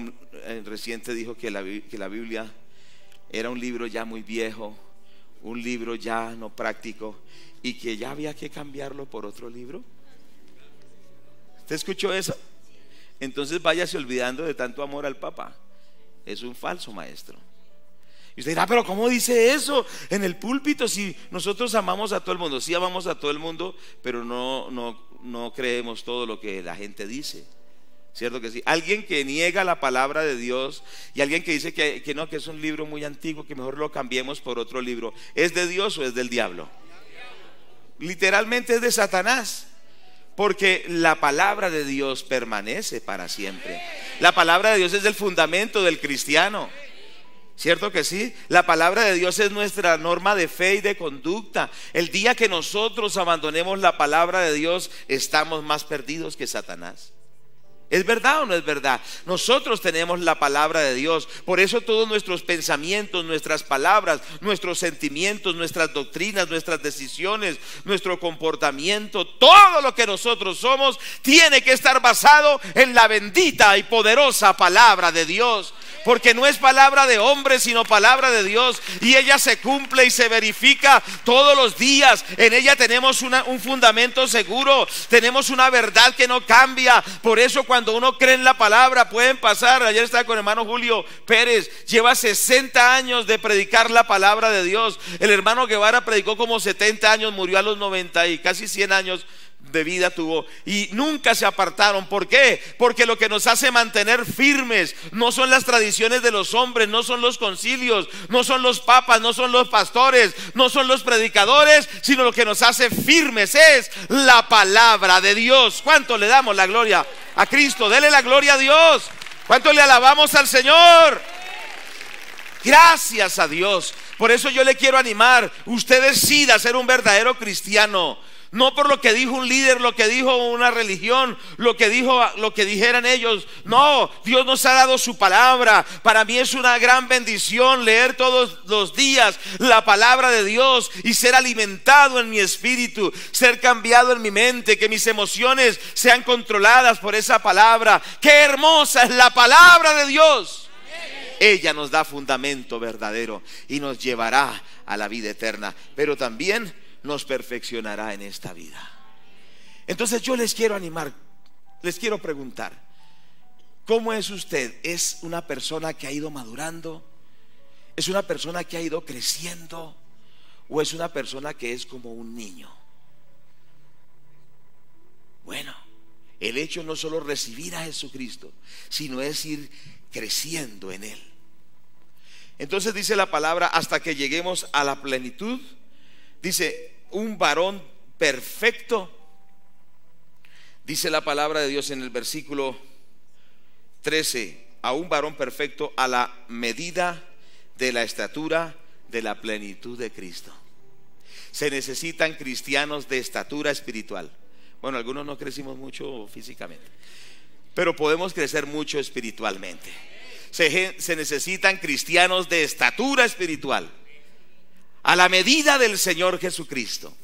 reciente dijo que la Biblia era un libro ya muy viejo, un libro ya no práctico, y que ya había que cambiarlo por otro libro. ¿Usted escuchó eso? Entonces váyase olvidando de tanto amor al Papa. Es un falso maestro. Y usted dirá, pero ¿cómo dice eso en el púlpito si nosotros amamos a todo el mundo? Sí, amamos a todo el mundo, pero no creemos todo lo que la gente dice. ¿Cierto que sí? Alguien que niega la palabra de Dios y alguien que dice que no, que es un libro muy antiguo, que mejor lo cambiemos por otro libro, ¿es de Dios o es del diablo? Literalmente es de Satanás. Porque la palabra de Dios permanece para siempre. La palabra de Dios es el fundamento del cristiano. ¿Cierto que sí? La palabra de Dios es nuestra norma de fe y de conducta. El día que nosotros abandonemos la palabra de Dios, estamos más perdidos que Satanás. ¿Es verdad o no es verdad? Nosotros tenemos la palabra de Dios. Por eso todos nuestros pensamientos, nuestras palabras, nuestros sentimientos, nuestras doctrinas, nuestras decisiones, nuestro comportamiento, todo lo que nosotros somos tiene que estar basado en la bendita y poderosa palabra de Dios. Porque no es palabra de hombre, sino palabra de Dios. Y ella se cumple y se verifica todos los días. En ella tenemos un fundamento seguro. Tenemos una verdad que no cambia. Por eso cuando cuando uno cree en la palabra pueden pasar. Ayer estaba con el hermano Julio Pérez, lleva 60 años de predicar la palabra de Dios. El hermano Guevara predicó como 70 años, murió a los 90 y casi 100 años de vida tuvo, y nunca se apartaron. ¿Por qué? Porque lo que nos hace mantener firmes no son las tradiciones de los hombres, no son los concilios, no son los papas, no son los pastores, no son los predicadores, sino lo que nos hace firmes es la palabra de Dios. ¿Cuánto le damos la gloria a Cristo? Dele la gloria a Dios. ¿Cuánto le alabamos al Señor? Gracias a Dios. Por eso yo le quiero animar: usted decida ser un verdadero cristiano. No por lo que dijo un líder, lo que dijo una religión, lo que dijeran ellos. No, Dios nos ha dado su palabra. Para mí es una gran bendición leer todos los días la palabra de Dios y ser alimentado en mi espíritu, ser cambiado en mi mente, que mis emociones sean controladas por esa palabra. Qué hermosa es la palabra de Dios. Ella nos da fundamento verdadero y nos llevará a la vida eterna, pero también nos perfeccionará en esta vida. Entonces yo les quiero animar, les quiero preguntar: ¿cómo es usted? ¿Es una persona que ha ido madurando? ¿Es una persona que ha ido creciendo? ¿O es una persona que es como un niño? Bueno, el hecho no solo recibir a Jesucristo, sino es ir creciendo en Él. Entonces dice la palabra: hasta que lleguemos a la plenitud. Dice, un varón perfecto. Dice la palabra de Dios en el versículo 13: a un varón perfecto a la medida de la estatura de la plenitud de Cristo. Se necesitan cristianos de estatura espiritual. Bueno, algunos no crecimos mucho físicamente, pero podemos crecer mucho espiritualmente. Se necesitan cristianos de estatura espiritual, a la medida del Señor Jesucristo.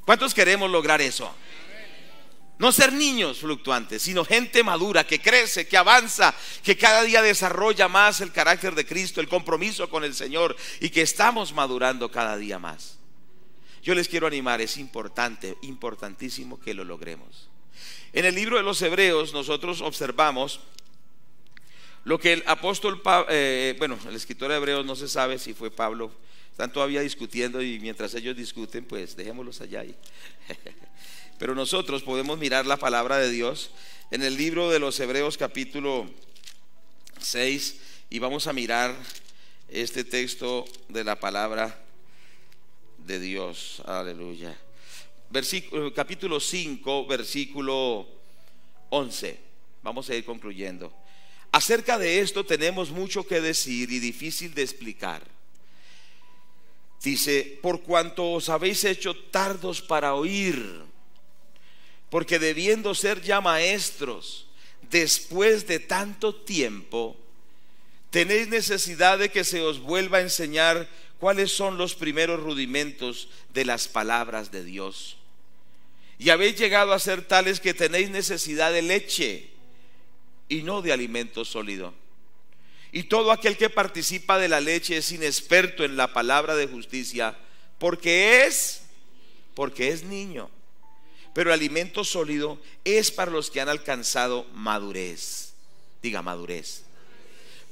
¿Cuántos queremos lograr eso? No ser niños fluctuantes, sino gente madura, que crece, que avanza, que cada día desarrolla más el carácter de Cristo, el compromiso con el Señor, y que estamos madurando cada día más. Yo les quiero animar: es importante, importantísimo que lo logremos. En el libro de los Hebreos nosotros observamos lo que el apóstol el escritor de Hebreos, no se sabe si fue Pablo. Están todavía discutiendo, y mientras ellos discuten, pues dejémoslos allá ahí. Pero nosotros podemos mirar la palabra de Dios en el libro de los Hebreos capítulo 6, y vamos a mirar este texto de la palabra de Dios. Aleluya. Capítulo 5, versículo 11. Vamos a ir concluyendo. Acerca de esto tenemos mucho que decir y difícil de explicar. Dice: por cuanto os habéis hecho tardos para oír, porque debiendo ser ya maestros, después de tanto tiempo, tenéis necesidad de que se os vuelva a enseñar cuáles son los primeros rudimentos de las palabras de Dios. Y habéis llegado a ser tales que tenéis necesidad de leche y no de alimento sólido. Y todo aquel que participa de la leche es inexperto en la palabra de justicia, porque es niño. Pero el alimento sólido es para los que han alcanzado madurez. Diga, madurez.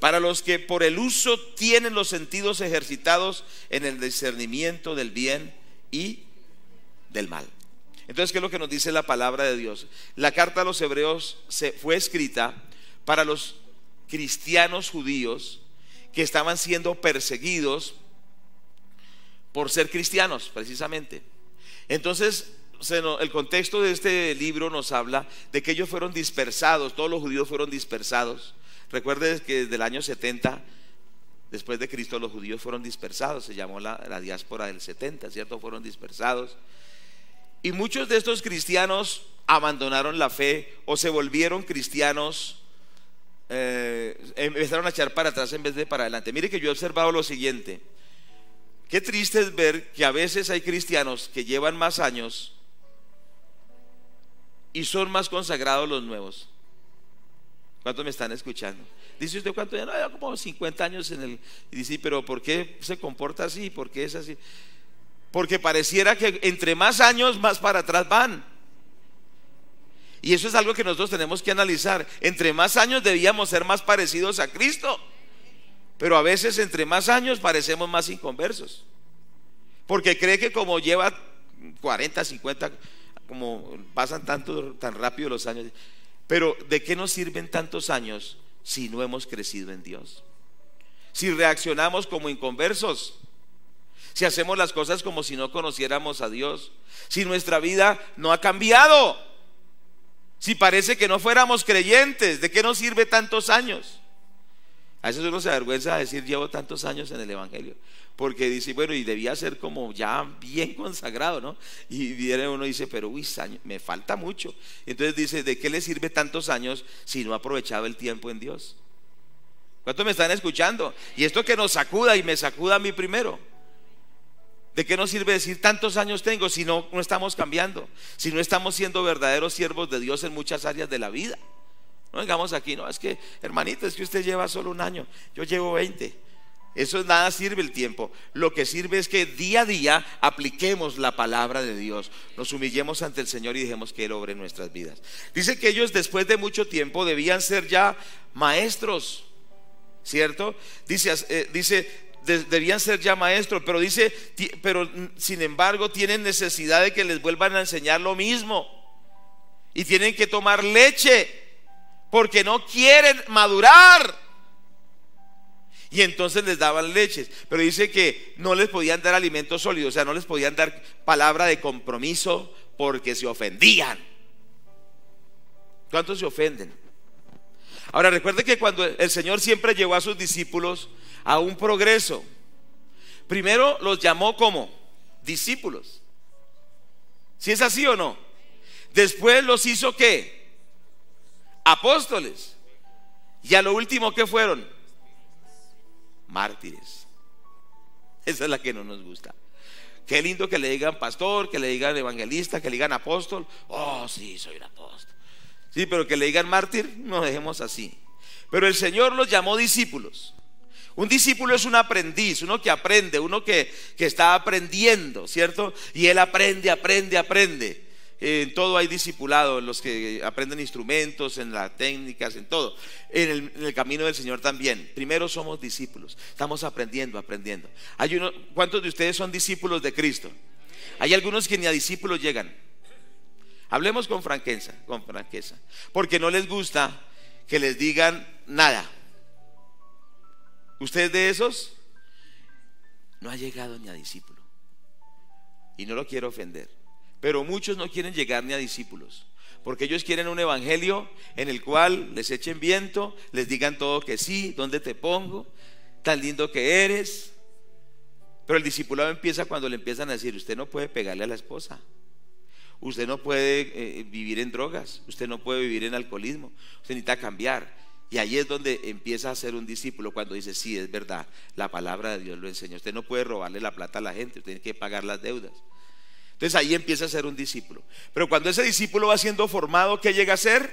Para los que por el uso tienen los sentidos ejercitados en el discernimiento del bien y del mal. Entonces, ¿qué es lo que nos dice la palabra de Dios? La carta a los Hebreos fue escrita para los cristianos judíos que estaban siendo perseguidos por ser cristianos, precisamente. Entonces, el contexto de este libro nos habla de que ellos fueron dispersados, todos los judíos fueron dispersados. Recuerden que desde el año 70 después de Cristo los judíos fueron dispersados, se llamó la diáspora del 70, ¿cierto? Fueron dispersados, y muchos de estos cristianos abandonaron la fe o se volvieron cristianos, empezaron a echar para atrás en vez de para adelante. Mire que yo he observado lo siguiente: qué triste es ver que a veces hay cristianos que llevan más años y son más consagrados los nuevos. ¿Cuántos me están escuchando? Dice usted: ¿cuánto? Ya no, ya como 50 años en el... Y dice: ¿pero por qué se comporta así? ¿Por qué es así? Porque pareciera que entre más años más para atrás van. Y eso es algo que nosotros tenemos que analizar. Entre más años debíamos ser más parecidos a Cristo, pero a veces entre más años parecemos más inconversos, porque cree que como lleva 40, 50, como pasan tan rápido los años. Pero ¿de qué nos sirven tantos años si no hemos crecido en Dios? Si reaccionamos como inconversos, si hacemos las cosas como si no conociéramos a Dios, si nuestra vida no ha cambiado, si parece que no fuéramos creyentes, ¿de qué nos sirve tantos años? A veces uno se avergüenza de decir llevo tantos años en el evangelio, porque dice, bueno, y debía ser como ya bien consagrado, ¿no? Y viene uno y dice, pero uy, me falta mucho. Entonces dice, ¿de qué le sirve tantos años si no ha aprovechado el tiempo en Dios? ¿Cuántos me están escuchando? Y esto que nos sacuda y me sacuda a mí primero. ¿De qué nos sirve decir tantos años tengo si no estamos cambiando? Si no estamos siendo verdaderos siervos de Dios en muchas áreas de la vida. No vengamos aquí, no, es que hermanito, es que usted lleva solo un año, yo llevo 20. Eso nada sirve el tiempo. Lo que sirve es que día a día apliquemos la palabra de Dios, nos humillemos ante el Señor y dejemos que Él obre en nuestras vidas. Dice que ellos después de mucho tiempo debían ser ya maestros, ¿cierto? Dice debían ser ya maestros, pero dice, pero sin embargo tienen necesidad de que les vuelvan a enseñar lo mismo, y tienen que tomar leche porque no quieren madurar. Y entonces les daban leches, pero dice que no les podían dar alimento sólido, o sea, no les podían dar palabra de compromiso porque se ofendían. ¿Cuántos se ofenden? Ahora recuerde que cuando el Señor siempre llevó a sus discípulos a un progreso, primero los llamó como discípulos. ¿Sí es así o no? Después los hizo ¿qué? Apóstoles. Y a lo último ¿qué fueron? Mártires. Esa es la que no nos gusta. Qué lindo que le digan pastor, que le digan evangelista, que le digan apóstol. Oh, sí, soy un apóstol. Sí, pero que le digan mártir, no dejemos así. Pero el Señor los llamó discípulos. Un discípulo es un aprendiz, uno que aprende, uno que está aprendiendo, ¿cierto? Y él aprende. En todo hay discipulado, en los que aprenden instrumentos, en las técnicas, en todo. En el camino del Señor también. Primero somos discípulos, estamos aprendiendo. ¿Cuántos de ustedes son discípulos de Cristo? Hay algunos que ni a discípulos llegan. Hablemos con franqueza, porque no les gusta que les digan nada. ¿Usted es de esos? No ha llegado ni a discípulo. Y no lo quiero ofender, pero muchos no quieren llegar ni a discípulos, porque ellos quieren un evangelio en el cual les echen viento, les digan todo que sí, ¿dónde te pongo? Tan lindo que eres. Pero el discipulado empieza cuando le empiezan a decir, usted no puede pegarle a la esposa, usted no puede vivir en drogas, usted no puede vivir en alcoholismo, usted necesita cambiar. Y ahí es donde empieza a ser un discípulo, cuando dice, sí, es verdad, la palabra de Dios lo enseña, usted no puede robarle la plata a la gente, usted tiene que pagar las deudas. Entonces ahí empieza a ser un discípulo. Pero cuando ese discípulo va siendo formado, ¿qué llega a ser?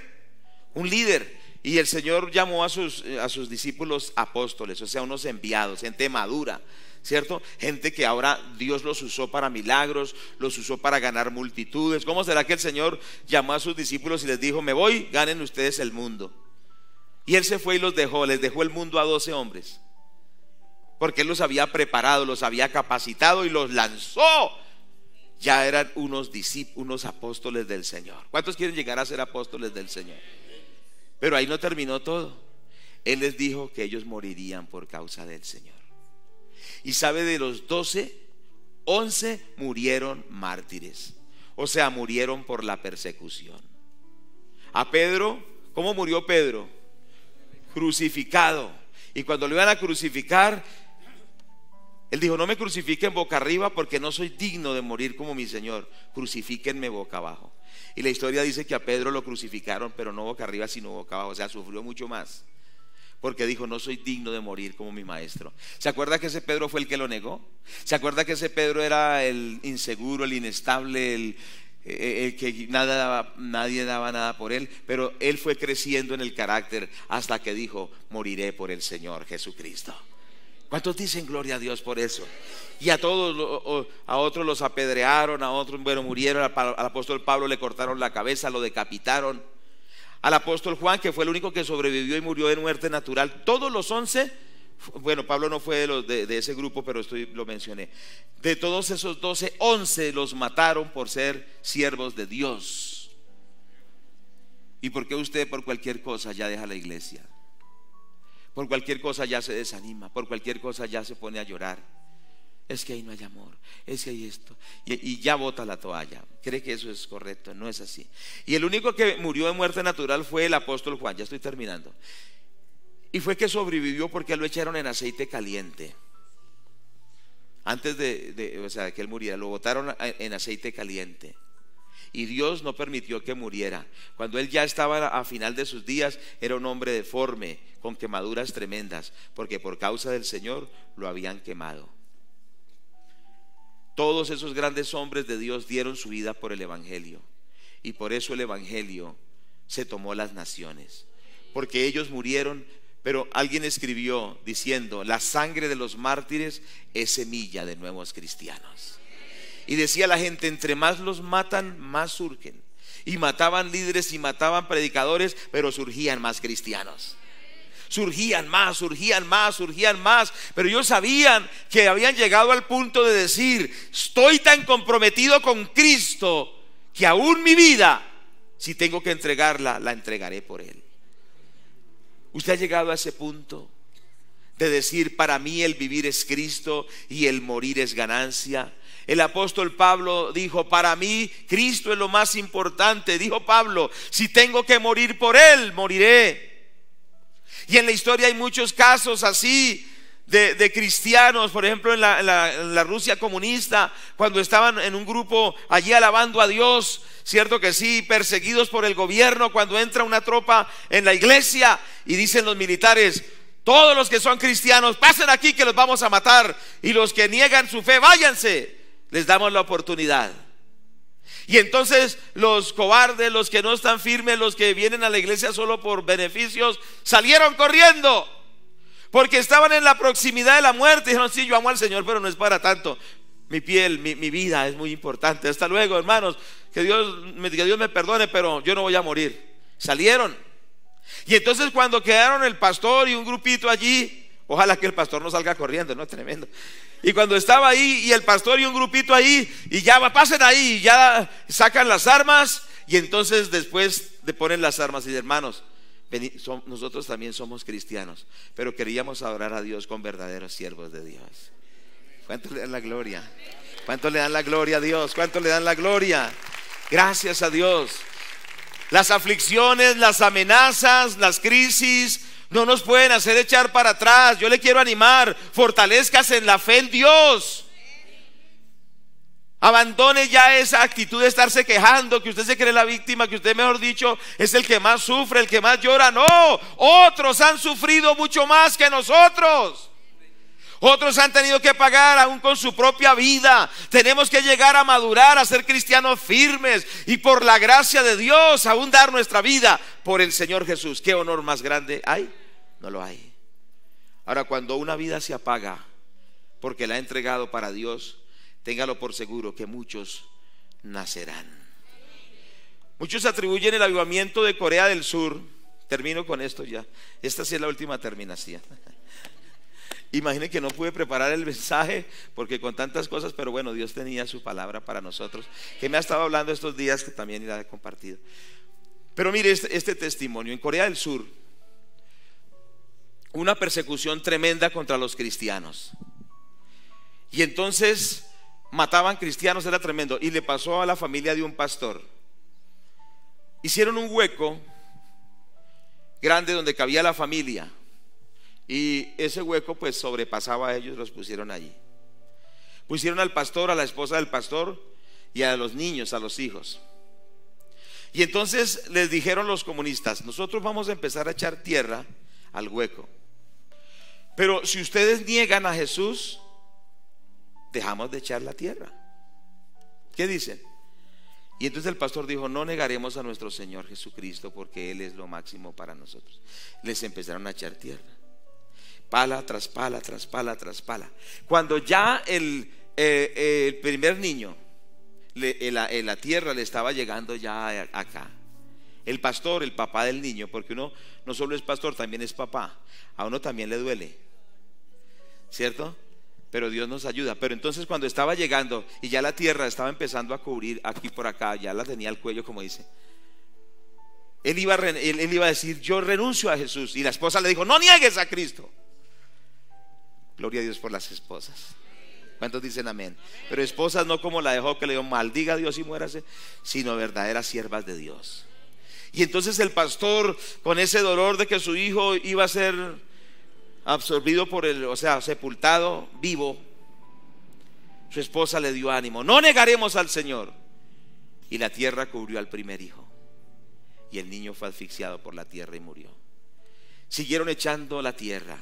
Un líder. Y el Señor llamó a sus discípulos apóstoles, o sea, unos enviados, gente madura, ¿cierto? Gente que ahora Dios los usó para milagros, los usó para ganar multitudes. ¿Cómo será que el Señor llamó a sus discípulos y les dijo, me voy, ganen ustedes el mundo? Y Él se fue y les dejó el mundo a 12 hombres, porque Él los había preparado, los había capacitado y los lanzó. Ya eran unos discípulos, unos apóstoles del Señor. ¿Cuántos quieren llegar a ser apóstoles del Señor? Pero ahí no terminó todo. Él les dijo que ellos morirían por causa del Señor. Y sabe, de los 12, 11 murieron mártires, o sea, murieron por la persecución. A Pedro, ¿cómo murió Pedro? Crucificado. Y cuando lo iban a crucificar, él dijo, no me crucifiquen boca arriba, porque no soy digno de morir como mi Señor, crucifíquenme boca abajo. Y la historia dice que a Pedro lo crucificaron, pero no boca arriba sino boca abajo, o sea, sufrió mucho más, porque dijo, no soy digno de morir como mi maestro. ¿Se acuerda que ese Pedro fue el que lo negó? ¿Se acuerda que ese Pedro era el inseguro, el inestable, el que nadie daba nada por él? Pero él fue creciendo en el carácter hasta que dijo, moriré por el Señor Jesucristo. ¿Cuántos dicen gloria a Dios por eso? Y a todos, a otros los apedrearon, a otros, bueno, murieron. Al apóstol Pablo le cortaron la cabeza, lo decapitaron. Al apóstol Juan, que fue el único que sobrevivió y murió de muerte natural. Todos los 11, bueno, Pablo no fue de ese grupo, pero lo mencioné. De todos esos 12, 11 los mataron por ser siervos de Dios. ¿Y por qué usted por cualquier cosa ya deja la iglesia? Por cualquier cosa ya se desanima, por cualquier cosa ya se pone a llorar. Es que ahí no hay amor, es que hay esto, y ya bota la toalla. Cree que eso es correcto, no es así. Y el único que murió de muerte natural fue el apóstol Juan. Ya estoy terminando. Y fue que sobrevivió porque lo echaron en aceite caliente. Antes o sea, que él muriera, lo botaron en aceite caliente. Y Dios no permitió que muriera. Cuando él ya estaba a final de sus días, era un hombre deforme, con quemaduras tremendas, porque por causa del Señor lo habían quemado. Todos esos grandes hombres de Dios dieron su vida por el evangelio, y por eso el evangelio se tomó las naciones, porque ellos murieron. Pero alguien escribió diciendo: la sangre de los mártires es semilla de nuevos cristianos. Y decía la gente: entre más los matan, más surgen. Y mataban líderes y mataban predicadores, pero surgían más cristianos. Surgían más, surgían más, surgían más. Pero ellos sabían que habían llegado al punto de decir: estoy tan comprometido con Cristo que aún mi vida, si tengo que entregarla, la entregaré por Él. ¿Usted ha llegado a ese punto de decir: para mí el vivir es Cristo y el morir es ganancia? El apóstol Pablo dijo: para mí Cristo es lo más importante. Dijo Pablo: si tengo que morir por Él, moriré. Y en la historia hay muchos casos así de cristianos. Por ejemplo, en la Rusia comunista, cuando estaban en un grupo allí alabando a Dios, cierto que sí, perseguidos por el gobierno, cuando entra una tropa en la iglesia y dicen los militares: todos los que son cristianos pasen aquí que los vamos a matar, y los que niegan su fe váyanse, les damos la oportunidad. Y entonces los cobardes, los que no están firmes, los que vienen a la iglesia solo por beneficios, salieron corriendo porque estaban en la proximidad de la muerte. Dijeron: sí, yo amo al Señor, pero no es para tanto. Mi piel, mi vida es muy importante. Hasta luego, hermanos, que Dios me perdone, pero yo no voy a morir. Salieron. Y entonces cuando quedaron el pastor y un grupito allí, ojalá que el pastor no salga corriendo, no, tremendo. Y cuando estaba ahí y el pastor y un grupito ahí, y ya pasen ahí, y ya sacan las armas, y entonces después le ponen las armas y dicen: hermanos, nosotros también somos cristianos, pero queríamos adorar a Dios con verdaderos siervos de Dios. ¿Cuánto le dan la gloria? ¿Cuánto le dan la gloria a Dios? ¿Cuánto le dan la gloria? Gracias a Dios. Las aflicciones, las amenazas, las crisis no nos pueden hacer echar para atrás. Yo le quiero animar: fortalézcase en la fe en Dios. Abandone ya esa actitud de estarse quejando, que usted se cree la víctima, que usted, mejor dicho, es el que más sufre, el que más llora. No, otros han sufrido mucho más que nosotros. Otros han tenido que pagar aún con su propia vida. Tenemos que llegar a madurar, a ser cristianos firmes, y por la gracia de Dios aún dar nuestra vida por el Señor Jesús. ¿Qué honor más grande hay? No lo hay. Ahora, cuando una vida se apaga porque la ha entregado para Dios, téngalo por seguro que muchos nacerán. Muchos atribuyen el avivamiento de Corea del Sur. Termino con esto ya. Esta sí es la última terminación. Imaginen que no pude preparar el mensaje porque con tantas cosas, pero bueno, Dios tenía su palabra para nosotros, que me ha estado hablando estos días, que también la he compartido. Pero mire este testimonio. En Corea del Sur, una persecución tremenda contra los cristianos, y entonces mataban cristianos, era tremendo. Y le pasó a la familia de un pastor. Hicieron un hueco grande donde cabía la familia, y ese hueco pues sobrepasaba a ellos. Los pusieron allí. Pusieron al pastor, a la esposa del pastor y a los niños, a los hijos. Y entonces les dijeron los comunistas: nosotros vamos a empezar a echar tierra al hueco, pero si ustedes niegan a Jesús, dejamos de echar la tierra. ¿Qué dicen? Y entonces el pastor dijo: no negaremos a nuestro Señor Jesucristo, porque Él es lo máximo para nosotros. Les empezaron a echar tierra. pala tras pala, tras pala, tras pala. Cuando ya el primer niño en la tierra le estaba llegando ya acá, el pastor, el papá del niño, porque uno no solo es pastor, también es papá, a uno también le duele, ¿cierto? Pero Dios nos ayuda. Pero entonces cuando estaba llegando y ya la tierra estaba empezando a cubrir aquí por acá, ya la tenía al cuello, como dice, él iba a decir: yo renuncio a Jesús. Y la esposa le dijo: no niegues a Cristo. Gloria a Dios por las esposas. ¿Cuántos dicen amén? Pero esposas no como la de Job, que le dijo: maldiga a Dios y muérase, sino verdaderas siervas de Dios. Y entonces el pastor, con ese dolor de que su hijo iba a ser absorbido por sepultado vivo, su esposa le dio ánimo: no negaremos al Señor. Y la tierra cubrió al primer hijo, y el niño fue asfixiado por la tierra y murió. Siguieron echando la tierra,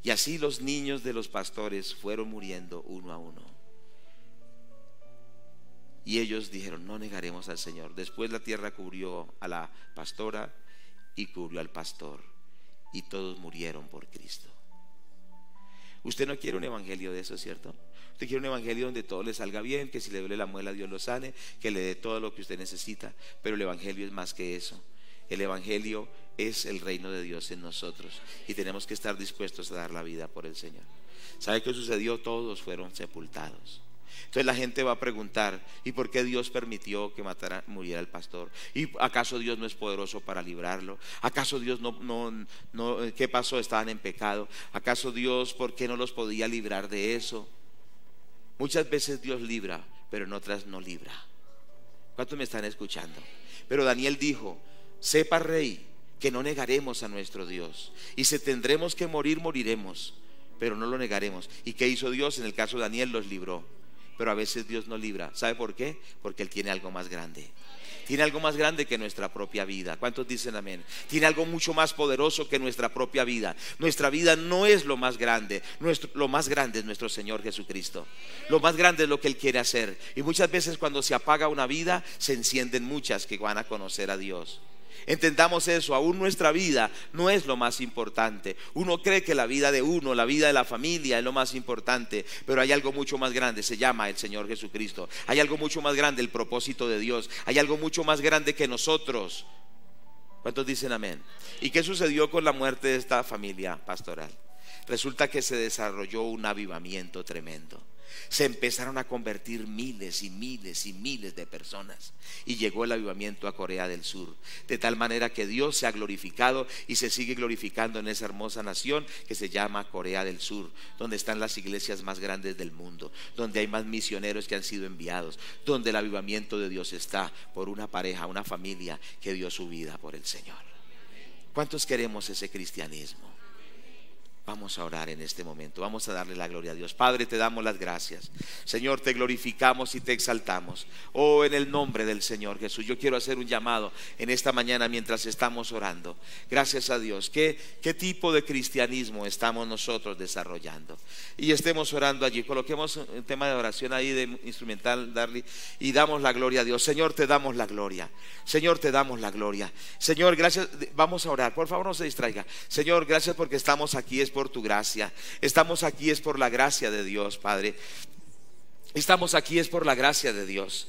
y así los niños de los pastores fueron muriendo uno a uno. Y ellos dijeron: no negaremos al Señor. Después la tierra cubrió a la pastora y cubrió al pastor, y todos murieron por Cristo. Usted no quiere un evangelio de eso, ¿cierto? Usted quiere un evangelio donde todo le salga bien, que si le duele la muela Dios lo sane, que le dé todo lo que usted necesita. Pero el evangelio es más que eso. El evangelio es el reino de Dios en nosotros, y tenemos que estar dispuestos a dar la vida por el Señor. ¿Sabe qué sucedió? Todos fueron sepultados. Entonces la gente va a preguntar: ¿y por qué Dios permitió que muriera el pastor? ¿Y acaso Dios no es poderoso para librarlo? ¿Acaso Dios no qué pasó? ¿Estaban en pecado? ¿Acaso Dios por qué no los podía librar de eso? Muchas veces Dios libra, pero en otras no libra. ¿Cuántos me están escuchando? Pero Daniel dijo: sepa, rey, que no negaremos a nuestro Dios, y si tendremos que morir, moriremos, pero no lo negaremos. ¿Y qué hizo Dios? En el caso de Daniel los libró. Pero a veces Dios no libra. ¿Sabe por qué? Porque Él tiene algo más grande. Tiene algo más grande que nuestra propia vida. ¿Cuántos dicen amén? Tiene algo mucho más poderoso que nuestra propia vida. Nuestra vida no es lo más grande. Lo más grande es nuestro Señor Jesucristo. Lo más grande es lo que Él quiere hacer. Y muchas veces cuando se apaga una vida, se encienden muchas que van a conocer a Dios. Entendamos eso. Aún nuestra vida no es lo más importante. Uno cree que la vida de uno, la vida de la familia es lo más importante, pero hay algo mucho más grande, se llama el Señor Jesucristo. Hay algo mucho más grande, el propósito de Dios. Hay algo mucho más grande que nosotros. ¿Cuántos dicen amén? ¿Y qué sucedió con la muerte de esta familia pastoral? Resulta que se desarrolló un avivamiento tremendo. Se empezaron a convertir miles y miles y miles de personas, y llegó el avivamiento a Corea del Sur, de tal manera que Dios se ha glorificado y se sigue glorificando en esa hermosa nación que se llama Corea del Sur, donde están las iglesias más grandes del mundo, donde hay más misioneros que han sido enviados, donde el avivamiento de Dios está por una pareja, una familia que dio su vida por el Señor. ¿Cuántos queremos ese cristianismo? Vamos a orar en este momento, vamos a darle la gloria a Dios. Padre, te damos las gracias. Señor, te glorificamos y te exaltamos. Oh, en el nombre del Señor Jesús, yo quiero hacer un llamado en esta mañana mientras estamos orando. Gracias a Dios. ¿Qué tipo de cristianismo estamos nosotros desarrollando? Y estemos orando allí. Coloquemos el tema de oración ahí de instrumental, Darly, y damos la gloria a Dios. Señor, te damos la gloria. Señor, te damos la gloria. Señor, gracias. Vamos a orar. Por favor, no se distraiga. Señor, gracias porque estamos aquí. Es por tu gracia. Estamos aquí es por la gracia de Dios, Padre. Estamos aquí es por la gracia de Dios.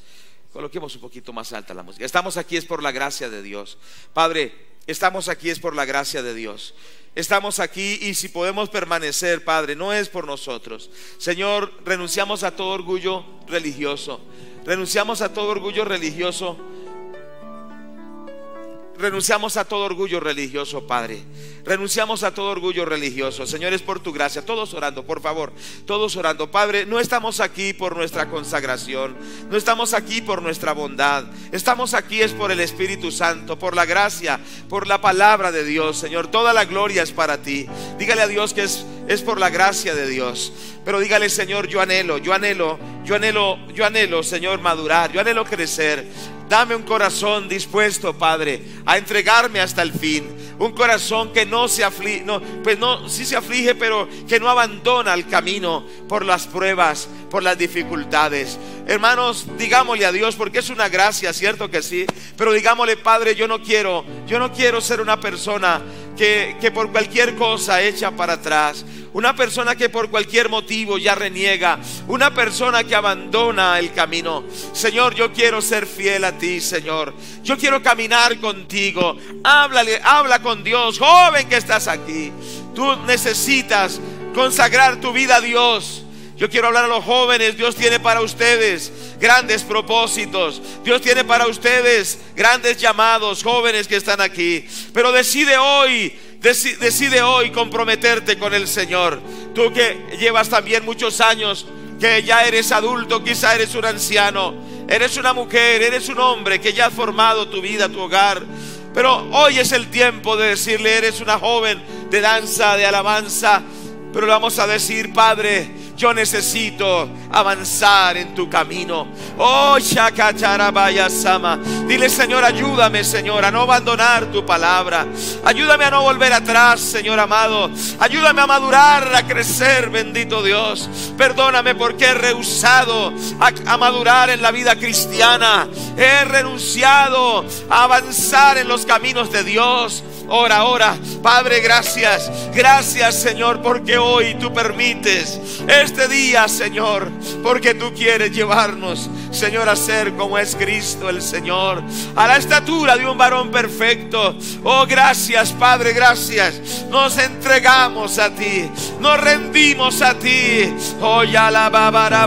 Coloquemos un poquito más alta la música. Estamos aquí es por la gracia de Dios, Padre. Estamos aquí es por la gracia de Dios. Estamos aquí y si podemos permanecer, Padre, no es por nosotros. Señor, renunciamos a todo orgullo religioso. Renunciamos a todo orgullo religioso. Renunciamos a todo orgullo religioso, Padre. Renunciamos a todo orgullo religioso. Señor, es por tu gracia. Todos orando, por favor. Todos orando. Padre, no estamos aquí por nuestra consagración. No estamos aquí por nuestra bondad. Estamos aquí es por el Espíritu Santo, por la gracia, por la palabra de Dios. Señor, toda la gloria es para ti. Dígale a Dios que es por la gracia de Dios. Pero dígale: Señor, yo anhelo, Señor, madurar. Yo anhelo crecer. Dame un corazón dispuesto, Padre, a entregarme hasta el fin. Un corazón que no se aflige, sí se aflige, pero que no abandona el camino por las pruebas, por las dificultades. Hermanos, digámosle a Dios, porque es una gracia, cierto que sí, pero digámosle: Padre, yo no quiero ser una persona que por cualquier cosa echa para atrás, una persona que por cualquier motivo ya reniega, una persona que abandona el camino. Señor, yo quiero ser fiel a ti, Señor. Yo quiero caminar contigo. Habla con Dios. Joven que estás aquí, tú necesitas consagrar tu vida a Dios. Yo quiero hablar a los jóvenes. Dios tiene para ustedes grandes propósitos. Dios tiene para ustedes grandes llamados, jóvenes que están aquí. Pero decide hoy comprometerte con el Señor. Tú que llevas también muchos años, que ya eres adulto, quizá eres un anciano, eres una mujer, eres un hombre que ya has formado tu vida, tu hogar. Pero hoy es el tiempo de decirle: eres una joven de danza, de alabanza. Pero le vamos a decir: Padre, yo necesito avanzar en tu camino. Oh, Shakacharabaya Sama. Dile: Señor, ayúdame, Señor, a no abandonar tu palabra. Ayúdame a no volver atrás, Señor amado. Ayúdame a madurar, a crecer, bendito Dios. Perdóname porque he rehusado a madurar en la vida cristiana. He renunciado a avanzar en los caminos de Dios. Ora, Padre, gracias. Gracias, Señor, porque hoy tú permites este día, Señor, porque tú quieres llevarnos, Señor, a ser como es Cristo el Señor, a la estatura de un varón perfecto. Oh, gracias, Padre, gracias. Nos entregamos a ti, nos rendimos a ti. Oh, ya la ora.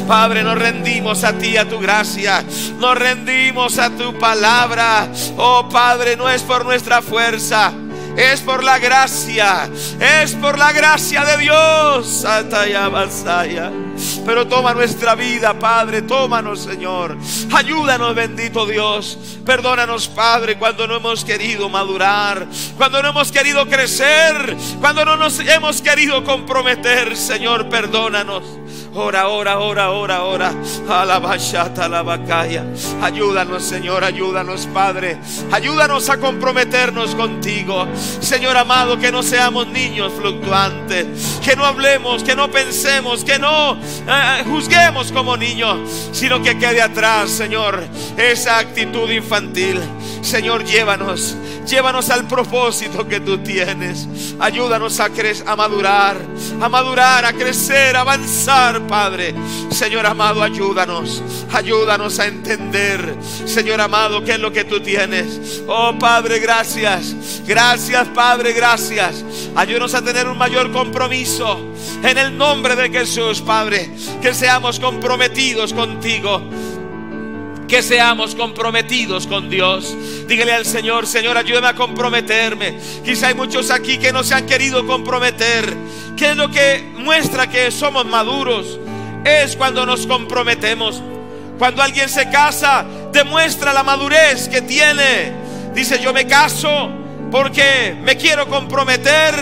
Padre, nos rendimos a ti, a tu gracia. Nos rendimos a tu palabra. Oh, Padre, no es por nuestra fuerza, es por la gracia, es por la gracia de Dios. Pero toma nuestra vida, Padre, tómanos, Señor. Ayúdanos, bendito Dios. Perdónanos, Padre, cuando no hemos querido madurar, cuando no hemos querido crecer, cuando no nos hemos querido comprometer. Señor, perdónanos. Ora. Alabashata, alabacaya. Ayúdanos, Señor, ayúdanos, Padre. Ayúdanos a comprometernos contigo. Señor amado, que no seamos niños fluctuantes, que no hablemos, que no pensemos, que no juzguemos como niños, sino que quede atrás, Señor, esa actitud infantil. Señor, llévanos al propósito que tú tienes. Ayúdanos a madurar, a crecer, a avanzar, Padre. Señor amado, ayúdanos a entender, Señor amado, qué es lo que tú tienes. Oh, Padre, gracias, Padre, gracias. Ayúdanos a tener un mayor compromiso en el nombre de Jesús, Padre. Que seamos comprometidos contigo, que seamos comprometidos con Dios. Dígale al Señor: Señor, ayúdame a comprometerme. Quizá hay muchos aquí que no se han querido comprometer. ¿Qué es lo que muestra que somos maduros? Es cuando nos comprometemos. Cuando alguien se casa, demuestra la madurez que tiene. Dice: yo me caso porque me quiero comprometer.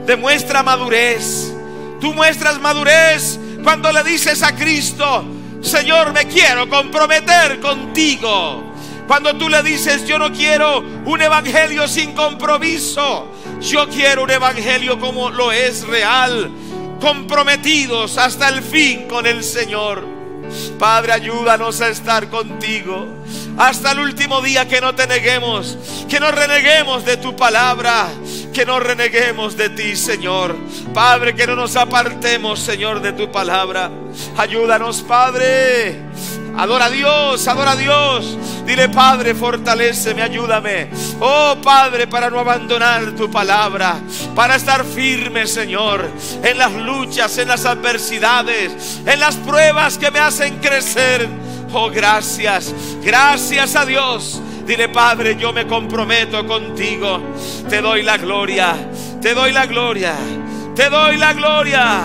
Demuestra madurez. Tú muestras madurez cuando le dices a Cristo: Señor, me quiero comprometer contigo. Cuando tú le dices: yo no quiero un evangelio sin compromiso, yo quiero un evangelio como lo es real, comprometidos hasta el fin con el Señor. Padre, ayúdanos a estar contigo hasta el último día. Que no te neguemos, que no reneguemos de tu palabra, que no reneguemos de ti, Señor. Padre, que no nos apartemos, Señor, de tu palabra. Ayúdanos, Padre. Adora a Dios, adora a Dios. Dile: Padre, fortaléceme, ayúdame. Oh, Padre, para no abandonar tu palabra, para estar firme, Señor, en las luchas, en las adversidades, en las pruebas que me hacen crecer. Oh, gracias, gracias a Dios. Dile: Padre, yo me comprometo contigo. Te doy la gloria, te doy la gloria, te doy la gloria.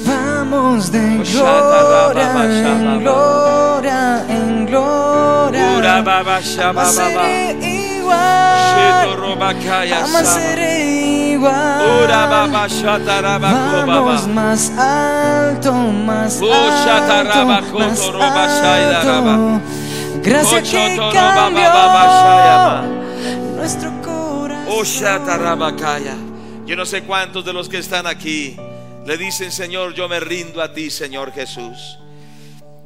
Vamos de gloria en gloria en gloria. Jamás seré igual, jamás seré igual. Vamos más alto, más alto, más alto. Gracia que cambió nuestro corazón. Yo no sé cuántos de los que están aquí le dicen: Señor, yo me rindo a ti, Señor Jesús.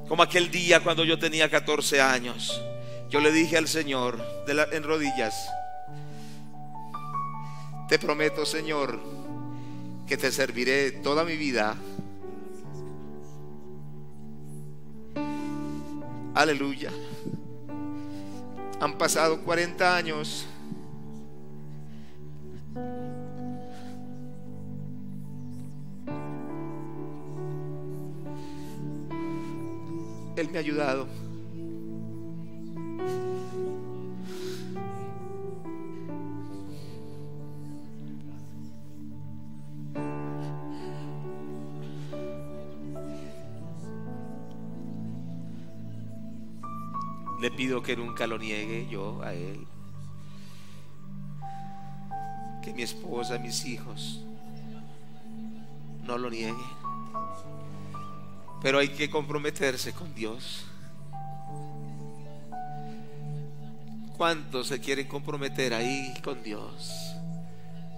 Como aquel día cuando yo tenía 14 años, yo le dije al Señor en rodillas: Te prometo, Señor, que te serviré toda mi vida. Aleluya. Han pasado 40 años. Él me ha ayudado. Le pido que nunca lo niegue yo a Él, que mi esposa, mis hijos no lo nieguen, pero hay que comprometerse con Dios. ¿Cuántos se quieren comprometer ahí con Dios?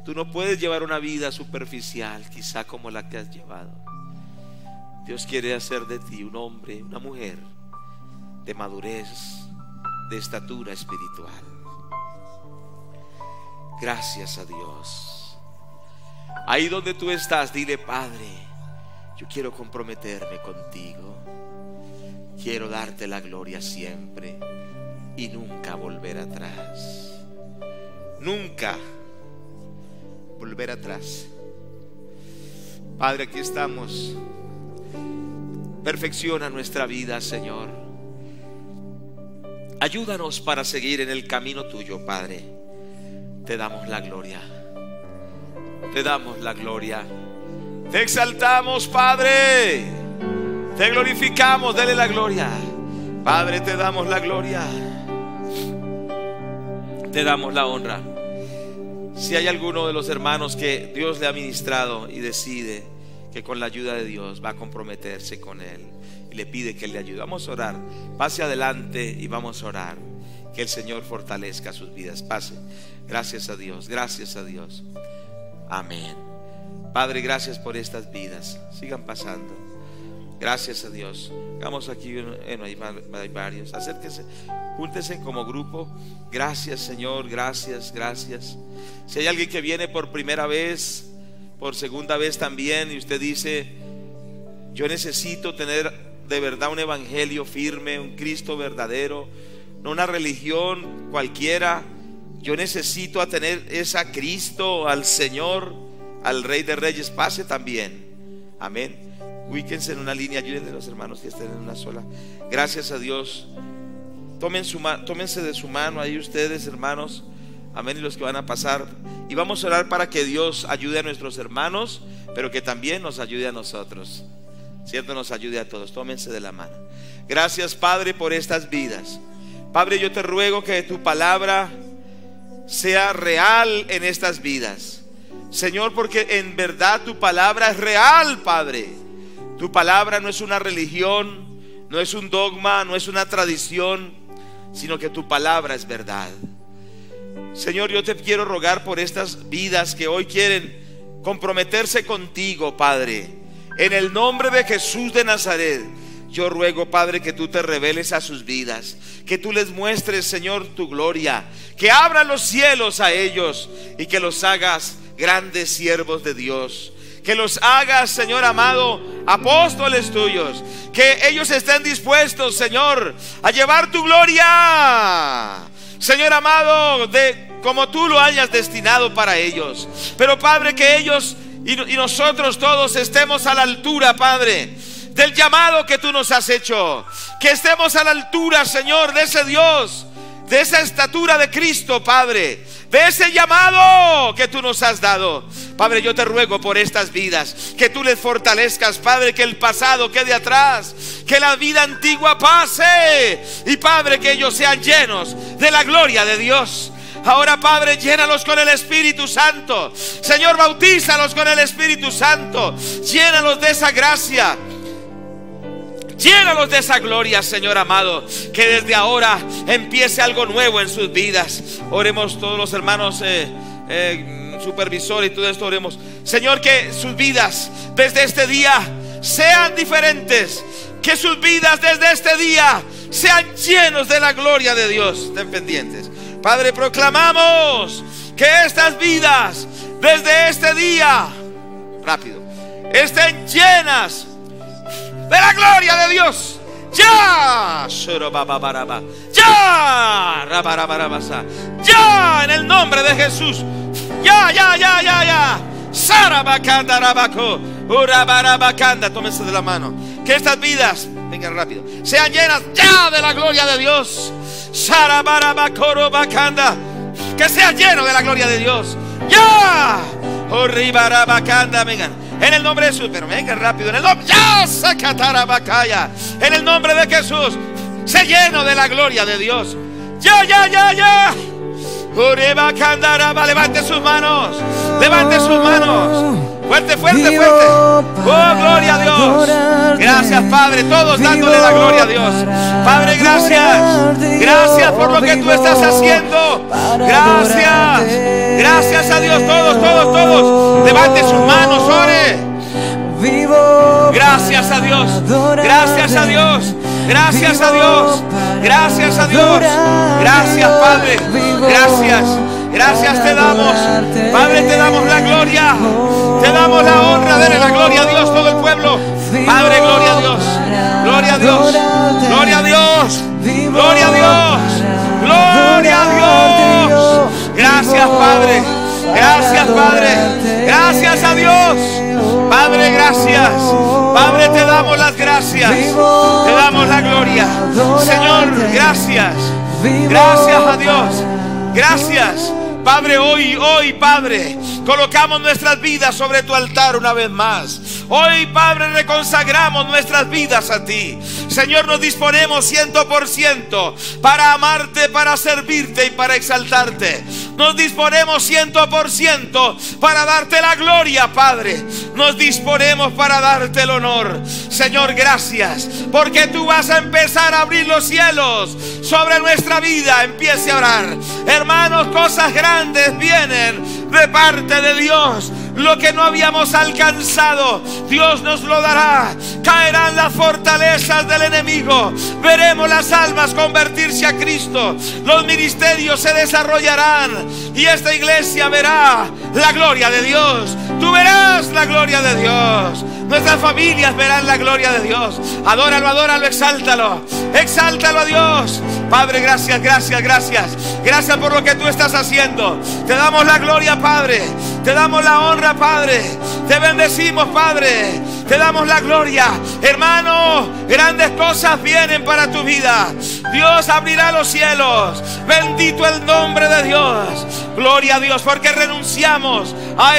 Tú no puedes llevar una vida superficial, quizá como la que has llevado. Dios quiere hacer de ti un hombre, una mujer de madurez, de estatura espiritual. Gracias a Dios. Ahí donde tú estás, dile: Padre, yo quiero comprometerme contigo. Quiero darte la gloria siempre y nunca volver atrás. Nunca volver atrás. Padre, aquí estamos. Perfecciona nuestra vida, Señor. Ayúdanos para seguir en el camino tuyo, Padre. Te damos la gloria. Te damos la gloria. Te exaltamos, Padre. Te glorificamos. Dele la gloria. Padre, te damos la gloria. Te damos la honra. Si hay alguno de los hermanos que Dios le ha ministrado y decide que con la ayuda de Dios va a comprometerse con Él y le pide que le ayude, vamos a orar. Pase adelante y vamos a orar. Que el Señor fortalezca sus vidas. Pase. Gracias a Dios. Gracias a Dios. Amén. Padre, gracias por estas vidas. Sigan pasando. Gracias a Dios. Vamos aquí, hay varios. Acérquense, júntense como grupo. Gracias, Señor. Gracias, gracias. Si hay alguien que viene por primera vez, por segunda vez también, y usted dice: yo necesito tener de verdad un evangelio firme, un Cristo verdadero, no una religión cualquiera. Yo necesito a tener esa Cristo, al Señor, al Rey de Reyes. Pase también. Amén. Ubíquense en una línea, ayuden a los hermanos que estén en una sola. Gracias a Dios. Tómense de su mano ahí ustedes, hermanos. Amén. Y los que van a pasar. Y vamos a orar para que Dios ayude a nuestros hermanos, pero que también nos ayude a nosotros. ¿Cierto? Nos ayude a todos. Tómense de la mano. Gracias, Padre, por estas vidas. Padre, yo te ruego que tu palabra sea real en estas vidas, Señor, porque en verdad tu palabra es real, Padre. Tu palabra no es una religión, no es un dogma, no es una tradición, sino que tu palabra es verdad. Señor, yo te quiero rogar por estas vidas que hoy quieren comprometerse contigo, Padre. En el nombre de Jesús de Nazaret, yo ruego, Padre, que tú te reveles a sus vidas, que tú les muestres, Señor, tu gloria, que abran los cielos a ellos y que los hagas grandes siervos de Dios, que los hagas, Señor amado, apóstoles tuyos, que ellos estén dispuestos, Señor, a llevar tu gloria, Señor amado, como tú lo hayas destinado para ellos. Pero, Padre, que ellos y nosotros todos estemos a la altura, Padre, del llamado que tú nos has hecho. Que estemos a la altura, Señor, de ese Dios, de esa estatura de Cristo, Padre, de ese llamado que tú nos has dado. Padre, yo te ruego por estas vidas, que tú les fortalezcas, Padre, que el pasado quede atrás, que la vida antigua pase, y Padre, que ellos sean llenos de la gloria de Dios. Ahora, Padre, llénalos con el Espíritu Santo. Señor, bautízalos con el Espíritu Santo. Llénalos de esa gracia, llénalos de esa gloria, Señor amado. Que desde ahora empiece algo nuevo en sus vidas. Oremos todos los hermanos, supervisor y todo esto, oremos. Señor, que sus vidas desde este día sean diferentes. Que sus vidas desde este día sean llenos de la gloria de Dios. Estén pendientes. Padre, proclamamos que estas vidas desde este día, rápido, estén llenas de la gloria de Dios. Ya, ya, en el nombre de Jesús. Ya. Tómense de la mano. Que estas vidas, vengan rápido, sean llenas ya de la gloria de Dios. Que sean llenos de la gloria de Dios. Ya. Vengan. En el nombre de Jesús, pero venga rápido. En el nombre, ya, en el nombre de Jesús, se lleno de la gloria de Dios. Ya. Levante sus manos. Levante sus manos. Fuerte. Oh, gloria a Dios. Gracias, Padre. Todos dándole la gloria a Dios. Padre, gracias. Gracias por lo que tú estás haciendo. Gracias a Dios. Todos. Levante sus manos, ore. Gracias a Dios. Gracias, Padre. Gracias te damos. Padre, te damos la gloria. Te damos la honra. Dele la gloria a Dios, todo el pueblo. Padre, gloria a Dios. Gloria a Dios. Gracias, Padre. Gracias a Dios. Padre, gracias. Padre, te damos las gracias. Te damos la gloria. Señor, gracias. Gracias a Dios. Gracias. Padre, hoy, Padre, colocamos nuestras vidas sobre tu altar una vez más. Hoy, Padre, reconsagramos nuestras vidas a ti. Señor, nos disponemos 100% para amarte, para servirte y para exaltarte. Nos disponemos 100% para darte la gloria, Padre. Nos disponemos para darte el honor. Señor, gracias, porque tú vas a empezar a abrir los cielos sobre nuestra vida. Empiece a orar. Hermanos, cosas grandes vienen de parte de Dios. Lo que no habíamos alcanzado, Dios nos lo dará. Caerán las fortalezas del enemigo. Veremos las almas convertirse a Cristo. Los ministerios se desarrollarán y esta iglesia verá la gloria de Dios. Tú verás la gloria de Dios. Nuestras familias verán la gloria de Dios. Adóralo, exáltalo a Dios. Padre, gracias. Gracias por lo que tú estás haciendo. Te damos la gloria, Padre. Te damos la honra, Padre. Te bendecimos, Padre. Te damos la gloria. Hermano, grandes cosas vienen para tu vida. Dios abrirá los cielos. Bendito el nombre de Dios. Gloria a Dios, porque renunciamos a